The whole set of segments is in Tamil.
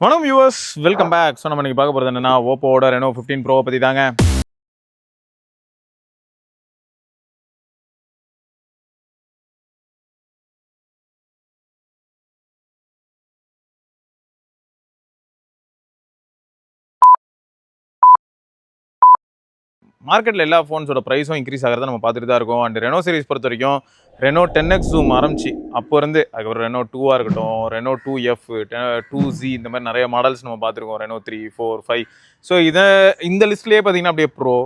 வணக்கம் வியூவர்ஸ், வெல்கம் பேக். ஸோ நம்ம இன்னைக்கு பார்க்க போகிறது என்னன்னா, ஓப்போவோட ரெனோ 15 ப்ரோ பற்றி தாங்க. மார்க்கெட்டில் எல்லா ஃபோன்ஸோட ப்ரைஸும் இன்க்ரீஸ் ஆகிறத நம்ம பார்த்துட்டு தான் இருக்கோம். அண்ட் ரெனோ சீரிஸ் பொறுத்த வரைக்கும் ரெனோ 10X ஜூம் ஆரம்பிச்சு அப்போ இருந்து அதுக்கப்புறம் ரெனோ 2ஆக இருக்கட்டும், ரெனோ 2F, 2Z இந்த மாதிரி நிறைய மாடல்ஸ் நம்ம பார்த்துருக்கோம். ரெனோ 3, 4, 5. ஸோ இந்த லிஸ்ட்லேயே பார்த்தீங்கன்னா அப்படியே ப்ரோ.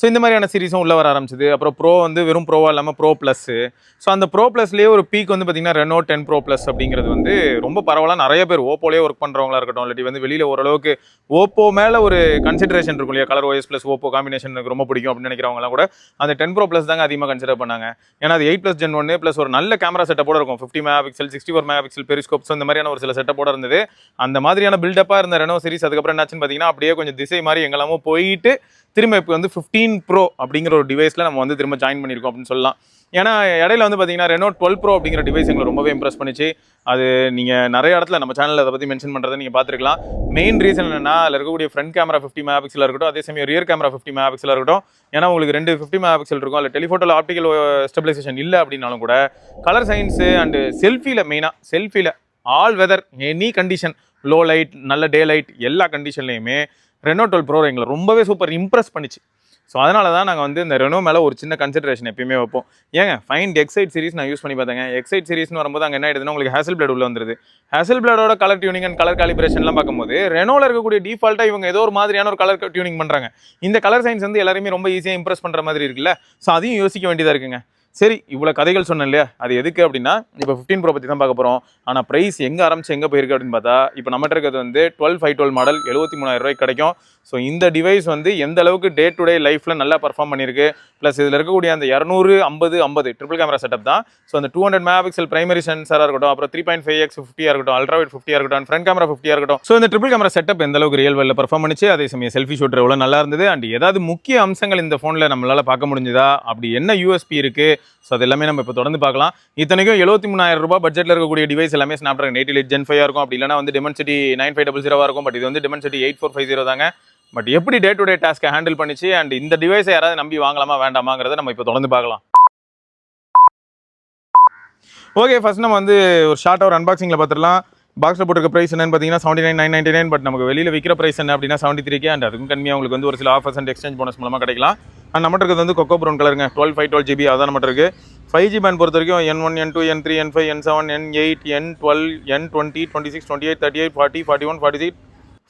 ஸோ இந்த மாதிரியான சீரிஸும் உள்ளே வர ஆரம்பிச்சது. அப்புறம் ப்ரோ வந்து வெறும் ப்ரோவாக இல்லாமல் ப்ரோ ப்ளஸ்ஸு. ஸோ அந்த ப்ரோ ப்ளஸ்லேயே ஒரு பீக் வந்து பார்த்தீங்கன்னா ரெனோ 10 ப்ரோ ப்ளஸ் அப்படிங்கிறது வந்து ரொம்ப பரவலாக நிறைய பேர் ஓப்போலேயே ஒர்க் பண்ணுறவங்களா இருக்கட்டும், இல்லாட்டி வந்து வெளியில் ஓரளவுக்கு ஓப்போ மேலே ஒரு கன்சிடரேஷன் இருக்கும் இல்லையா, colour OS plus Oppo combination எனக்கு ரொம்ப பிடிக்கும் அப்படின்னு நினைக்கிறவங்களாம் கூட அந்த 10 ப்ரோ ப்ளஸ் தாங்க அதிகமாக கன்சிடர் பண்ணாங்க. ஏன்னா அது 8 Gen 1 ப்ளஸ் ஒரு நல்ல கேமரா செட்டப்போட இருக்கும். 50 MP, 64 MP பெரிஸ்கோப். ஸோ இந்த மாதிரியான ஒரு சில செட்டப்போட இருந்தது. அந்த மாதிரியான பில்டப்பாக இருந்த ரெனோ சீரிஸ் அதுக்கப்புறம் என்னாச்சுன்னு பார்த்தீங்கன்னா அப்படியே கொஞ்சம் திசை மாதிரி எங்கெல்லாமோ போயிட்டு திரும்ப இப்போ வந்து 15 ப்ரோ அப்படிங்கிற ஒரு டிவைஸில் நம்ம வந்து திரும்ப ஜாயின் பண்ணியிருக்கோம் அப்படின்னு சொல்லலாம். ஏன்னா இடையில வந்து பார்த்தீங்கன்னா ரெனோ 12 ப்ரோ அப்படிங்கிற டிவைஸ் எங்களை ரொம்பவே இம்ப்ரெஸ் பண்ணிச்சு. அது நீங்கள் நிறைய இடத்துல நம்ம சேனலில் அதை பற்றி மென்ஷன் பண்ணுறதை நீங்கள் பார்த்துருக்கலாம். மெயின் ரீசன் என்னன்னா, அதில் இருக்கக்கூடிய ஃப்ரண்ட் கேமரா 50 MP இருக்கட்டும், அதே சமயம் ரியர் கேமரா 50 MP இருக்கட்டும். ஏன்னா உங்களுக்கு 2 50 MP இருக்கும். அதில் டெலிஃபோட்டோவில் ஆப்டிக்கல் ஸ்டெபிலைசேஷன் இல்லை அப்படின்னாலும் கூட கலர் சயின்ஸு அண்டு செல்ஃபியில், மெயினாக செல்ஃபியில் all weather any condition, low light, நல்ல டே லைட், எல்லா கண்டிஷன்லையுமே ரெனோ 12 ப்ரோ எங்களை ரொம்பவே சூப்பர் இம்ப்ரெஸ் பண்ணிச்சு. ஸோ அதனால தான் நாங்கள் வந்து இந்த ரெனோ மேலே ஒரு சின்ன கன்சிடரேஷன் எப்பயுமே வைப்போம். ஏங்க ஃபைண்ட் எக்ஸைட் சீரிஸ் நான் யூஸ் பண்ணி பார்த்தேங்க. எக்ஸைட் சீரிஸ்னு வரும்போது அங்கே என்ன ஆயிடுதுன்னா உங்களுக்கு ஹேசல் பிளேட் உள்ள வந்துருது. ஹேசல் பிளேடோட கலர் டியூனிங் அண்ட் கலர் காலிபிரேஷன்லாம் பார்க்கும்போது ரெனோவில் இருக்கக்கூடிய டிஃபால்ட்டாக இவங்க ஏதோ ஒரு மாதிரியான ஒரு கலர் டியூனிங் பண்ணுறாங்க. இந்த கலர் சயின்ஸ் வந்து எல்லாருமே ரொம்ப ஈஸியாக இம்ப்ரெஸ் பண்ணுற மாதிரி இருக்குல்ல. ஸோ அதையும் யோசிக்க வேண்டியதாக இருக்குங்க. சரி, இவ்வளோ கதைகள் சொன்னேன் இல்லையா, அது எதுக்கு அப்படின்னா இப்போ 15 ப்ரோ பற்றி தான் பார்க்க போகிறோம். ஆனால் ப்ரைஸ் எங்கே ஆரம்பிச்சு எங்கே போயிருக்கு அப்படின்னு பார்த்தா, இப்போ நம்மகிட்ட இருக்கிறது வந்து 12/512 மாடல் 73,000 ரூபாய்க்கு கிடைக்கும். ஸோ இந்த டிவைஸ் வந்து எந்த அளவுக்கு டே டு டே லைஃப்பில் நல்லா பர்ஃபார்ம் பண்ணியிருக்கு. ப்ளஸ் இதில் இருக்கக்கூடிய அந்த 200, 50, 50 ட்ரிபிள் கேமரா செட்டப் தான். ஸோ அந்த 200 MP பிரைமரி சென்சாராக இருக்கட்டும், அப்புறம் 3.5x 50 இருக்கட்டும், அல்ட்ராவைட் 50 இருக்கட்டும், ஃப்ரண்ட் கேமரா 50 இருக்கட்டும். ஸோ இந்த ட்ரிபிள் கேமரா செட்டப் எந்த அளவுக்கு ரியல் வேல்ல பர்ஃபார்ம் பண்ணிச்சு, அதே சமயம் செல்ஃபி ஷூட்டர் எவ்வளோ நல்லா இருந்தது, அண்ட் ஏதாவது முக்கிய அம்சங்கள் இந்த ஃபோனில் நம்மளால் பார்க்க முடிஞ்சுதா, அப்படி என்ன USP இருக்குது, ஸோ அது எல்லாமே நம்ம இப்போ தொடர்ந்து பார்க்கலாம். இத்தனைக்கும் 73,000 ரூபாய் பட்ஜெட்டில் இருக்கக்கூடிய டிவைஸ் எல்லாமே Snapdragon 8 Gen 5 இருக்கும். அப்படி இல்லைனா வந்து Dimensity 9500 இருக்கும். பட் இது வந்து Dimensity 8450 தாங்க. பட் எப்படி டே டு டே டாஸ்க்கை ஹேண்டில் பண்ணிச்சு அண்ட் இந்த டிவைஸை யாராவது நம்பி வாங்கலாமா வேண்டாமாங்கிறத நம்ம இப்போ தொடர்ந்து பார்க்கலாம். ஓகே, ஃபர்ஸ்ட் நம்ம வந்து ஒரு ஷார்ட்டாக ஒரு அன்பாக்சிங்கில் பார்த்துடலாம். பாக்ஸில் போட்டிருக்க ப்ரைஸ் என்னன்னு பார்த்தீங்கன்னா 79,999. பட் நமக்கு வெளியில் விற்கிற ப்ரைஸ் என்ன அப்படின்னா 73K. அண்ட் அதுக்கும் கம்மியாக உங்களுக்கு வந்து ஒரு சில ஆஃபர்ஸ் அண்ட் எக்ஸ்சேஞ்ச் போனஸ் மூலமாக கிடைக்கலாம். அண்ட் நம்மகிட்ட இருக்கிறது வந்து கொக்கோ ப்ரௌன் கலருங்க. 12/512 GB அதான் நம்மகிட்ட இருக்குது. 5G பேண்ட் பொறுத்த வரைக்கும் N1, N2, N3, N5, N7, N8, N12, N20, 26, 28, 38, 40, 41, 46,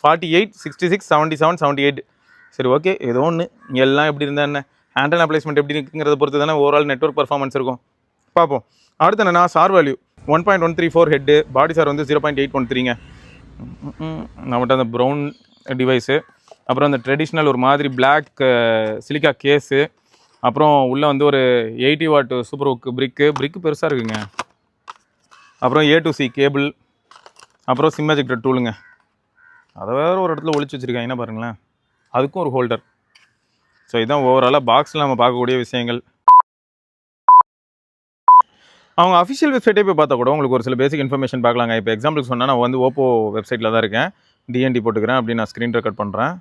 48, 66, 77, 78. சரி, ஓகே, ஏதோ ஒன்று எல்லாம் எப்படி இருந்தால் என்ன, ஆண்டனா பிளேஸ்மெண்ட் எப்படி இருக்குங்கிறத பொறுத்து தானே ஓவரால் நெட்வொர்க் பர்ஃபார்மன்ஸ் இருக்கும். பார்ப்போம். அடுத்து என்னன்னா சார் வேல்யூ 1.134 ஹெட்டு, பாடி சார் வந்து 0.813ங்க. நம்மகிட்ட அந்த ப்ரௌன் டிவைஸு, அப்புறம் அந்த ட்ரெடிஷ்னல் ஒரு மாதிரி பிளாக் சிலிக்கா கேஸு, அப்புறம் உள்ளே வந்து ஒரு 80 வாட் சூப்பர் ஒர்க் பிரிக்கு பெருசாக இருக்குங்க. அப்புறம் A to C கேபிள், அப்புறம் சிம் எஜெக்டர் டூலுங்க. அதை வேறு ஒரு இடத்துல ஒழிச்சு வச்சுருக்காங்க, என்ன பாருங்களேன், அதுக்கும் ஒரு ஹோல்டர். ஸோ இதுதான் ஓவராலாக பாக்ஸில் நம்ம பார்க்கக்கூடிய விஷயங்கள். அவங்க அஃபிஷியல் வெப்சைட்டே போய் பார்த்தா கூட உங்களுக்கு ஒரு சில பேசிக் இன்ஃபர்மேஷன் பார்க்கலாங்க. இப்போ எக்ஸாம்பிளுக்கு சொன்னால் நான் வந்து ஓப்போ வெப்சைட்டில் தான் இருக்கேன். DND போட்டுக்கிறேன் அப்படின்னு நான் ஸ்க்ரீன் ரெக்கார்ட் பண்ணுறேன்.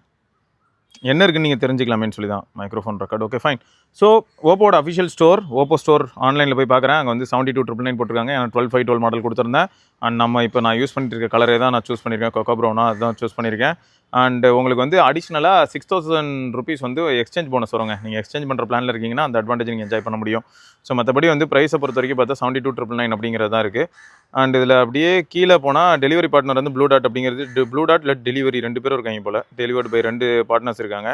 என்ன இருக்குன்னு நீங்கள் தெரிஞ்சிக்கலாமேன்னு சொல்லி தான் microphone record. Okay, fine. So ஓப்போட அஃபிஷியல் ஸ்டோர், ஓப்போ ஸ்டோர் ஆன்லைனில் போய் பார்க்குறேன். அங்கே வந்து 72,999 போட்டிருக்காங்க. நான் 12/512 மாடல் கொடுத்துருந்தேன். அண்ட் நம்ம இப்போ நான் யூஸ் பண்ணிட்டு இருக்க கலரே தான் நான் சூஸ் பண்ணியிருக்கேன். கொக்கோ ப்ரௌனா அதுதான் சூஸ் பண்ணியிருக்கேன். அண்ட் உங்களுக்கு வந்து அடிஷ்னலாக 6,000 rupees வந்து எக்ஸ்சேஞ்ச் போனஸ் வருங்க. நீங்கள் எக்ஸ்சேஞ்ச் பண்ணுற பிளானில் இருக்கீங்கன்னா அந்த அட்வான்டேஜ் நீங்கள் என்ஜாய் பண்ண முடியும். ஸோ மற்றபடி வந்து ப்ரைஸை பொறுத்த வரைக்கும் பார்த்தா 72,999 அப்படிங்கிறது தான் இருக்குது. அண்ட் இதில் அப்படியே கீழே போனால் டெலிவரி பார்ட்னர் வந்து ப்ளூ டாட் அப்படிங்கிறது, ப்ளூ டாட் இல்லை டெலிவரி 2 பேரும் இருக்காங்க போல். டெலிவர்டு பை 2 பார்ட்னர்ஸ் இருக்காங்க.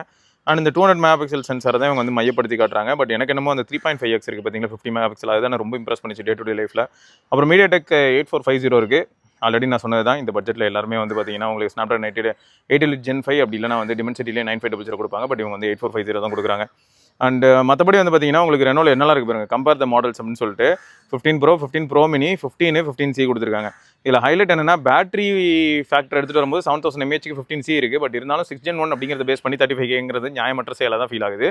அண்ட் இந்த 200 MP சென்சார் தான் இவங்க வந்து மையப்படுத்தி காட்டுறாங்க. பட் எனக்கு என்னமோ அந்த 3.5x இருக்குது பார்த்தீங்கன்னா 50 MP, அதுதான் நான் ரொம்ப இம்ப்ரெஸ் பண்ணிச்சு டே டு டே லைஃப்பில். அப்புறம் MediaTek 8450 இருக்குது. ஆல்ரெடி நான் சொன்னது தான். இந்த பட்ஜெட்டில் எல்லாருமே வந்து பார்த்தீங்கன்னா உங்களுக்கு Snapdragon 8 Gen 5 அப்படி இல்லைனா வந்து Dimensity 9500 கொடுப்பாங்க. பட் இவங்க வந்து 8450 தான் கொடுக்குறாங்க. அண்ட் மற்றபடி வந்து பார்த்தீங்கன்னா உங்களுக்கு ரெனோவில் என்னெல்லாம் இருக்குது பாருங்கள், கம்பேர் த மாடல்ஸ் அப்படின்னு சொல்லிட்டு 15 Pro, 15 Pro Mini, 15, 15C கொடுத்துருக்காங்க. இதில் ஹைலைட் என்னென்னா பேட்டரி ஃபேக்டர் எடுத்துகிட்டு வரும்போது 7000 mAh 15C இருக்குது. பட் இருந்தாலும் 6 Gen 1 அப்படிங்கிறத பேஸ் பண்ணி 35Kங்கிறது நியாயமற்ற செயலாக தான் ஃபீல் ஆகுது.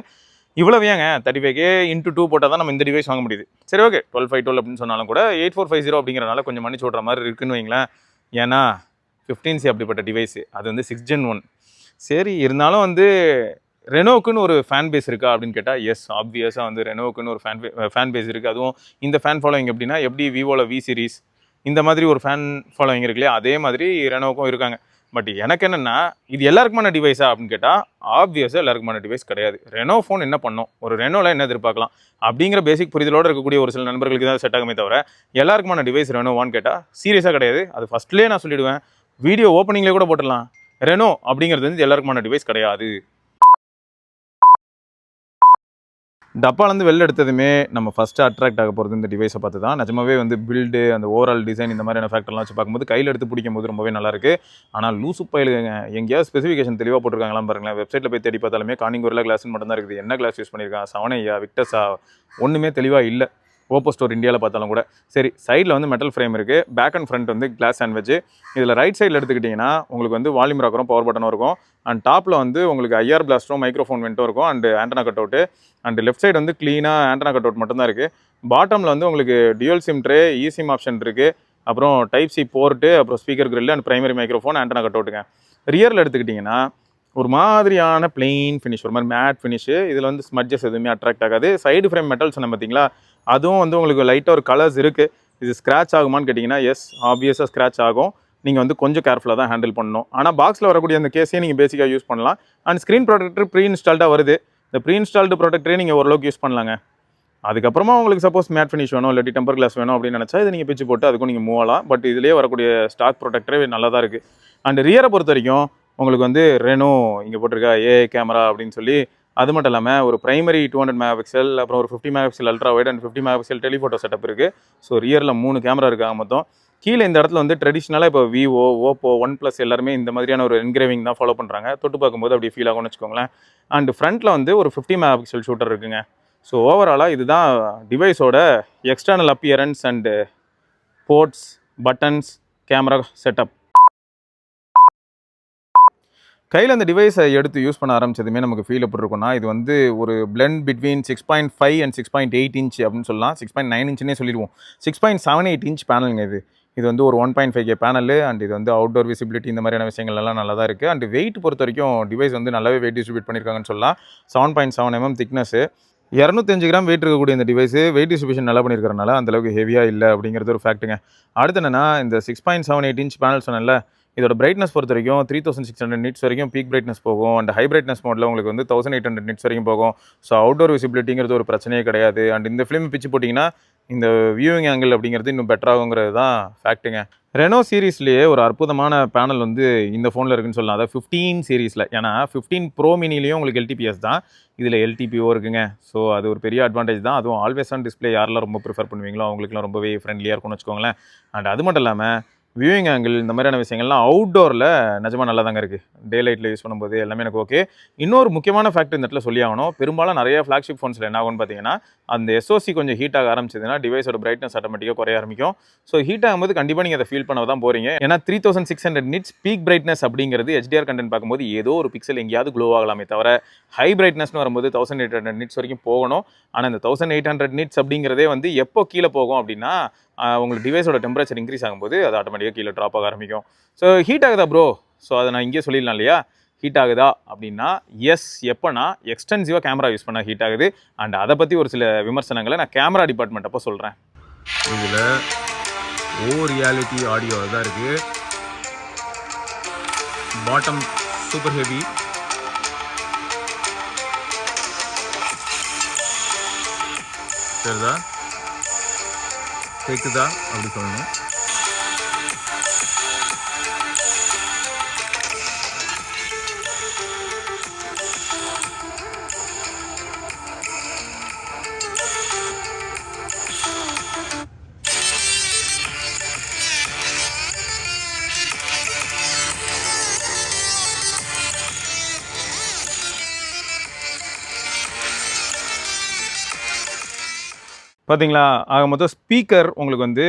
இவ்வளவு ஏங்க 35K × 2 போட்டால் தான் நம்ம இந்த டிவைஸ் வாங்க முடியுது. சரி, ஓகே, 12/512 அப்படின்னு சொன்னாலும் கூட 8450 அப்படிங்கிறனால கொஞ்சம் மன்னிச்சு விட்ற மாதிரி இருக்குன்னு வைங்களேன். ஏன்னா 15C அப்படிப்பட்ட டிவைஸு, அது வந்து 6 Gen 1. சரி இருந்தாலும் வந்து ரெனோக்குன்னு ஒரு ஃபேன் பேஸ் இருக்கா அப்படின்னு கேட்டால் எஸ், ஆப்வியஸாக வந்து ரெனோக்குன்னு ஒரு ஃபேன் பேஸ் இருக்குது. அதுவும் இந்த ஃபேன் ஃபாலோவிங் எப்படின்னா, எப்படி விவோவில் வி சீரிஸ் இந்த மாதிரி ஒரு ஃபேன் ஃபாலோவிங் இருக்கு இல்லையா, அதே மாதிரி ரெனோவுக்கும் இருக்காங்க. பட் எனக்கு என்னென்னா, இது எல்லாருக்குமான டிவைஸா அப்படின்னு கேட்டால் ஆப்வியஸாக எல்லாருக்குமான டிவைஸ் கிடையாது. ரெனோ ஃபோன் என்ன பண்ணோம், ஒரு ரெனோவில் என்ன எதிர்பார்க்கலாம் அப்படிங்கிற பேசிக் புரிதலோடு இருக்கக்கூடிய ஒரு சில நண்பர்களுக்கு தான் செட் ஆகுமே தவிர, எல்லாருக்குமான டிவைஸ் ரெனோவான்னு கேட்டால் சீரியஸாக கிடையாது. அது ஃபஸ்ட்லேயே நான் சொல்லிவிடுவேன், வீடியோ ஓப்பனிங்லேயே கூட போட்டுடலாம். ரெனோ அப்படிங்கிறது வந்து எல்லாருக்குமான டிவைஸ் கிடையாது. டப்பாலேருந்து வெளில எடுத்ததுமே நம்ம ஃபஸ்ட்டு அட்ராக்ட் ஆக போகிறது இந்த டிவைஸை பார்த்து தான். நிஜமாவே வந்து பில்டு, அந்த ஓவரால் டிசைன் இந்த மாதிரியான ஃபேக்டர்லாம் வச்சு பார்க்கும்போது கையில் எடுத்து பிடிக்கும்போது ரொம்பவே நல்லாயிருக்கு. ஆனால் லூசு பயிலுங்க, எங்கேயாவது ஸ்பெசிஃபிகேஷன் தெளிவாக போட்டிருக்காங்களாம் பாருங்களேன். வெப்சைட்டில் போய் தேடி பார்த்தாலுமே கார்னிங் கொரில்லா கிளாஸ்னு மட்டும் தான் இருக்குது. என்ன கிளாஸ் யூஸ் பண்ணியிருக்கான், 7ஐயா, விக்டஸா, ஒன்றுமே தெளிவாக இல்லை. ஓப்போ ஸ்டோர் இந்தியாவில் பார்த்தாலும் கூட. சரி, சைடில் வந்து மெட்டல் ஃப்ரேம் இருக்குது, பேக் அண்ட் ஃப்ரண்ட் வந்து கிளாஸ் சாண்ட்விச். இதில் ரைட் சைடில் எடுத்துக்கிட்டிங்கன்னா உங்களுக்கு வந்து வால்யூம் ராக்கரும் பவர் பட்டனும் இருக்கும். அண்ட் டாப்பில் வந்து உங்களுக்கு ஐஆர் பிளாஸ்டரும் மைக்ரோஃபோன் வென்ட்டும் இருக்கும். And antenna cut out. And left side வந்து க்ளீனாக ஆண்டனா கட் அவுட் மட்டும் தான் இருக்குது. பாட்டமில் வந்து உங்களுக்கு dual SIM tray, eSIM option இருக்குது. அப்புறம் டைப் சி போர்ட்டு, அப்புறம் speaker grill and primary microphone, antenna cut அவுட்டுங்க. ரியரில் எடுத்துக்கிட்டிங்கன்னா ஒரு மாதிரியான பிளெயின் ஃபினிஷ், ஒரு மாதிரி மேட் ஃபினிஷு. இதில் வந்து ஸ்மட்ஜஸ் எதுவுமே அட்ராக்ட் ஆகாது. சைடு ஃப்ரேம் மெட்டல் சொன்னேன் பார்த்தீங்களா, அதுவும் வந்து உங்களுக்கு லைட்டாக ஒரு கலர்ஸ் இருக்குது. இது ஸ்க்ராட்ச் ஆகுமான்னு கேட்டிங்கன்னா எஸ், ஆப்வியஸாக ஸ்க்ராட்ச் ஆகும். நீங்கள் வந்து கொஞ்சம் கேர்ஃபுல்லாக தான் ஹேண்டில் பண்ணணும். ஆனால் பாக்ஸில் வரக்கூடிய அந்த கேஸையும் நீங்கள் பேசிக்காக யூஸ் பண்ணலாம். அண்ட் ஸ்க்ரீன் ப்ரொடெக்டர் ப்ரீ இன்ஸ்டால்டாக வருது. இந்த ப்ரீ இன்ஸ்டால்டு ப்ரொடெக்டரே நீங்கள் ஓரளவுக்கு யூஸ் பண்ணலாங்க. அதுக்கப்புறமா உங்களுக்கு சப்போஸ் மேட் ஃபினிஷ் வேணும், இல்லாட்டி டெம்பர் கிளாஸ் வேணும் அப்படின்னு நினச்சா இதை நீங்கள் பிச்சு போட்டு அதுக்கும் நீங்கள் மூவ் ஆகலாம். பட் இதிலே வரக்கூடிய ஸ்டாக் ப்ரொடெக்டரே நல்லா தான் இருக்குது. அண்ட் ரியரை பொறுத்த வரைக்கும் உங்களுக்கு வந்து ரெனோ இங்கே போட்டிருக்கா ஏஐ கேமரா அப்படின்னு சொல்லி, அது மட்டும் இல்லாமல் ஒரு பிரைமரி 200 மெகாபிக்சல், அப்புறம் ஒரு 50 megapixel ultra wide and 50 megapixel telephoto setup இருக்குது. ஸோ ரியரில் 3 கேமரா இருக்காங்க மொத்தம். கீழே இந்த இடத்துல வந்து ட்ரெடிஷ்னலாக இப்போ விவோ, ஓப்போ, OnePlus எல்லாருமே இந்த மாதிரியான ஒரு என்கிரேவிங் தான் ஃபாலோ பண்ணுறாங்க. தொட்டு பார்க்கும்போது அப்படி ஃபீல் ஆகும்னு வச்சுக்கோங்களேன். அண்ட் ஃப்ரண்ட்டில் வந்து ஒரு 50 மெகாபிக்சல் ஷூட்டர் இருக்குங்க. ஸோ ஓவராலாக இதுதான் டிவைஸோட external appearance and ports, buttons, camera setup. கையில் அந்த டிவைஸை எடுத்து யூஸ் பண்ண ஆரம்பிச்சதுமே நமக்கு ஃபீல் எப்படி இருக்கும்னா, இது வந்து ஒரு பிளெண்ட் பிட்வீன் 6.5 அண்ட் 6.8 இன்ச் அப்படின்னு சொல்லலாம். 6.9 இன்ச்சுனே சொல்லிடுவோம். 6.78 இன்ச் பேனலுங்க இது. இது வந்து ஒரு 1.5K பேனலு. அண்ட் இது வந்து அவுட்டோர் விசிபிலிட்டி இந்த மாதிரியான விஷயங்கள்லாம் நல்லா தான் இருக்குது. அண்ட் வெயிட் பொறுத்த வரைக்கும் டிவைஸ் வந்து நல்லாவே வெயிட் டிஸ்ட்ரிபியூட் பண்ணியிருக்காங்கன்னு சொல்லலாம். 7.7 mm திக்னஸ்ஸு, 205 கிராம் வெயிட் இருக்கக்கூடிய இந்த டிவைஸு வெயிட் டிஸ்ட்ரிபியூஷன் நல்லா பண்ணியிருக்கிறனால அந்தளவுக்கு ஹெவியாக இல்லை அப்படிங்கிறது ஒரு ஃபேக்ட்டுங்க. அடுத்து என்னென்னா, இந்த 6.78 இன்ச் பேனல் சொன்னேன்ல, இதோட பிரைட்னஸ் பொறுத்த வரைக்கும் 3600 நிட்ஸ் வரைக்கும் பீக் பிரைட்னஸ் போகும். அண்ட் ஹை பிரைட்னஸ் மோடில் உங்களுக்கு வந்து 1800 நிட்ஸ் வரைக்கும் போகும். ஸோ அவுட்டோர் விசிபிலிட்டிங்கிறது ஒரு பிரச்சனையே கிடையாது. அண்ட் இந்த ஃபிலிம் பிச்சு போட்டிங்கன்னா இந்த வியூவிங் ஆங்கிள் அப்படிங்கிறது இன்னும் பெட்டராகுங்கிறது தான் ஃபேக்ட்டுங்க. ரெனோ சீரீஸ்லேயே ஒரு அற்புதமான பேனல் வந்து இந்த ஃபோனில் இருக்குன்னு சொல்லலாம். அதாவது 15 சீரீஸில். ஏன்னா 15 ப்ரோ மினிலையும் உங்களுக்கு LTPS தான், இதில் LTPO இருக்குங்க. ஸோ அது ஒரு பெரிய அட்வான்டேஜ் தான். அதுவும் ஆல்வேஸ் ஆன் டிஸ்பிளே யாரெல்லாம் ரொம்ப ப்ரிஃபர் பண்ணுவீங்களோ அவங்களுக்குலாம் ரொம்பவே ஃப்ரெண்ட்லியாக இருக்கும்னு வச்சுக்கோங்களேன். அண்ட் அது மட்டும் இல்லாமல் வியூவிங் ஆங்கிள் இந்த மாதிரியான விஷயங்கள்லாம் அவுட்டோரில் நிஜமாக நல்லா தாங்க இருக்குது. டே லைட்டில் யூஸ் பண்ணும்போது எல்லாமே எனக்கு ஓகே. இன்னொரு முக்கியமான ஃபேக்டர் இந்த இடத்துல சொல்லி ஆகணும். பெரும்பாலும் நிறைய ஃப்ளாக்ஷிப் ஃபோன்ஸில் என்ன ஆகும்னு பார்த்தீங்கன்னா, அந்த SOC கொஞ்சம் ஹீட் ஆக ஆரம்பிச்சதுன்னா டிவைஸோட பிரைட்னஸ் ஆட்டோமேட்டிக்காக குறைய ஆரம்பிக்கும். ஸோ ஹீட் ஆகும்போது கண்டிப்பாக நீங்கள் அதை ஃபீல் பண்ண தான் போகிறீங்க. ஏன்னா 3600 நிட்ஸ் பீக் பிரைட்னஸ் அப்படிங்கிறது HDR கண்டென்ட் பார்க்கும்போது ஏதோ ஒரு பிக்சல் எங்கேயாவது க்ளோ ஆகலாமே தவிர, ஹை பிரைட்னஸ்னு வரும்போது 1800 நிட்ஸ் வரைக்கும் போகணும். ஆனால் இந்த 1800 நிட்ஸ் அப்படிங்கிறதே வந்து எப்போ கீழே போகும் அப்படின்னா, உங்களுக்கு டிவைஸோட டெம்பரேச்சர் இன்க்ரீஸ் ஆகும்போது அது ஆட்டோமேட்டிக்காக கீழே ட்ராப் ஆக ஆரம்பிக்கும். ஸோ ஹீட் ஆகுதா ப்ரோ? ஸோ அதை நான் இங்கே சொல்லிடலாம் இல்லையா? ஹீட் ஆகுதா அப்படின்னா எஸ். எப்போனா எக்ஸ்டென்சிவாக கேமரா யூஸ் பண்ணால் ஹீட் ஆகுது. அண்ட் அதை பற்றி ஒரு சில விமர்சனங்களை நான் கேமரா டிபார்ட்மெண்ட் அப்போ சொல்கிறேன். இதில் ரியாலிட்டி ஆடியோ தான் இருக்குது. Bottom super heavy. சரிதா? கேக்குதா அப்படி சொல்லணும். பார்த்தீங்களா? ஆக மொத்தம் ஸ்பீக்கர் உங்களுக்கு வந்து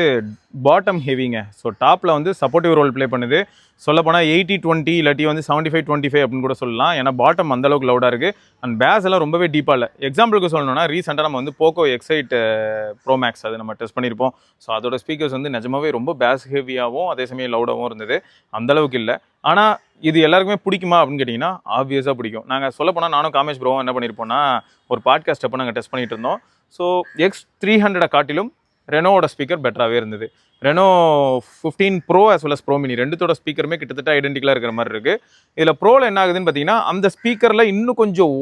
பாட்டம் ஹெவிங்க. ஸோ டாப்பில் வந்து சப்போர்ட்டிவ் ரோல் ப்ளே பண்ணுது. சொல்லப்போனால் 80-20 இல்லாட்டி வந்து 75-25 அப்படின்னு கூட சொல்லலாம். ஏன்னா பாட்டம் அந்தளவுக்கு லவுடாக இருக்குது. அண்ட் பேஸ் எல்லாம் ரொம்பவே டீப்பாக இல்லை. எக்ஸாம்பிளுக்கு சொல்லணும்னா ரீசெண்டாக நம்ம வந்து போக்கோ எக்ஸைட் ப்ரோ மேக்ஸ் அது நம்ம டெஸ்ட் பண்ணியிருப்போம். ஸோ அதோட ஸ்பீக்கர்ஸ் வந்து நிஜமாவே ரொம்ப பேஸ் ஹெவியாகவும் அதே சமயம் லவுடாகவும் இருந்தது. அந்தளவுக்கு இல்லை. ஆனால் இது எல்லாருக்குமே பிடிக்குமா அப்படின்னு கேட்டிங்கன்னா ஆப்வியஸாக பிடிக்கும். நாங்கள் சொல்லப்போனால் நானும் காமேஷ் ப்ரோவும் என்ன பண்ணியிருப்போம்னா ஒரு பாட்காஸ்ட் அப்போ நாங்கள் டெஸ்ட் பண்ணிட்டு இருந்தோம். ஸோ X300 காட்டிலும் ரெனோவோட ஸ்பீக்கர் பெட்டராகவே இருந்தது. Reno 15 Pro as well as Pro Mini ரெண்டுத்தோட ஸ்பீக்கருமே கிட்டத்தட்ட ஐடென்டிக்கலாக இருக்கிற மாதிரி இருக்குது. இதில் ப்ரோவில் என்ன ஆகுதுன்னு பார்த்தீங்கன்னா அந்த ஸ்பீக்கரில் இன்னும் கொஞ்சம்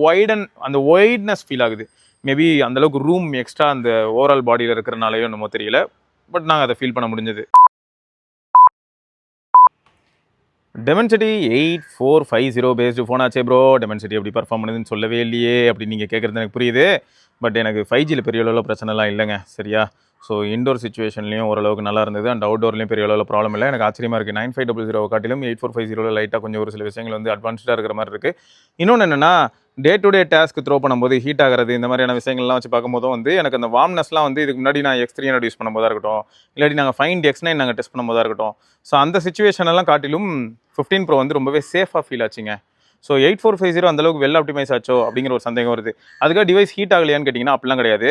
அந்த ஒய்ட்னஸ் ஃபீல் ஆகுது. மேபி அந்தளவுக்கு ரூம் எக்ஸ்ட்ரா அந்த ஓவரால் பாடியில் இருக்கிறனாலையோ என்னமோ தெரியல. பட் நாங்கள் அதை ஃபீல் பண்ண முடிஞ்சது. டெமென்சிட்டி 8450 பேஸ்டு ஃபோன் ஆச்சே ப்ரோ. டெமென்சிட்டி எப்படி பர்ஃபார்ம் பண்ணுதுன்னு சொல்லவே இல்லையே அப்படின்னு நீங்கள் கேட்குறது எனக்கு புரியுது. பட் எனக்கு 5Gயில் பெரிய அளவில் பிரச்சனைலாம் இல்லைங்க. சரியா? ஸோ இண்டோர் சுச்சுவேஷன்லையும் ஓரளவுக்கு நல்லா இருந்தது. அண்ட் அவுட்டோர்லையும் பெரிய அளவில் ப்ராப்ளம் இல்லை. எனக்கு ஆச்சரியமாக இருக்குது. 9500 காட்டிலும் 8450 லைட்டாக கொஞ்சம் ஒரு சில விஷயங்கள் வந்து அட்வான்ஸ்டாக இருக்கிற மாதிரி இருக்குது. இன்னொன்று என்னென்னா day to day task throw பண்ணும்போது ஹீட் ஆகிறது இந்த மாதிரியான விஷயங்கள்லாம் வச்சு பார்க்கும்போதும் வந்து எனக்கு அந்த வார்ம்னஸ்லாம் வந்து இதுக்கு முன்னாடி நான் X300 யூஸ் பண்ணும்போதாக இருக்கட்டும், இல்லாட்டி நாங்கள் ஃபைண்ட் X9 நாங்கள் டெஸ்ட் பண்ணும்போதாக இருக்கட்டும். ஸோ அந்த சுச்சுவேஷனெல்லாம் காட்டிலும் 15 ப்ரோ வந்து ரொம்பவே சேஃபாக ஃபீல் ஆச்சுங்க. ஸோ 8450 அந்தளவுக்கு வெல் ஆப்டிமைஸ் ஆச்சோ அப்படிங்கிற ஒரு சந்தேகம் வருது. அதுக்காக டிவைஸ் ஹீட் ஆகலையான்னு கேட்டிங்கன்னா அப்படிலாம் கிடையாது.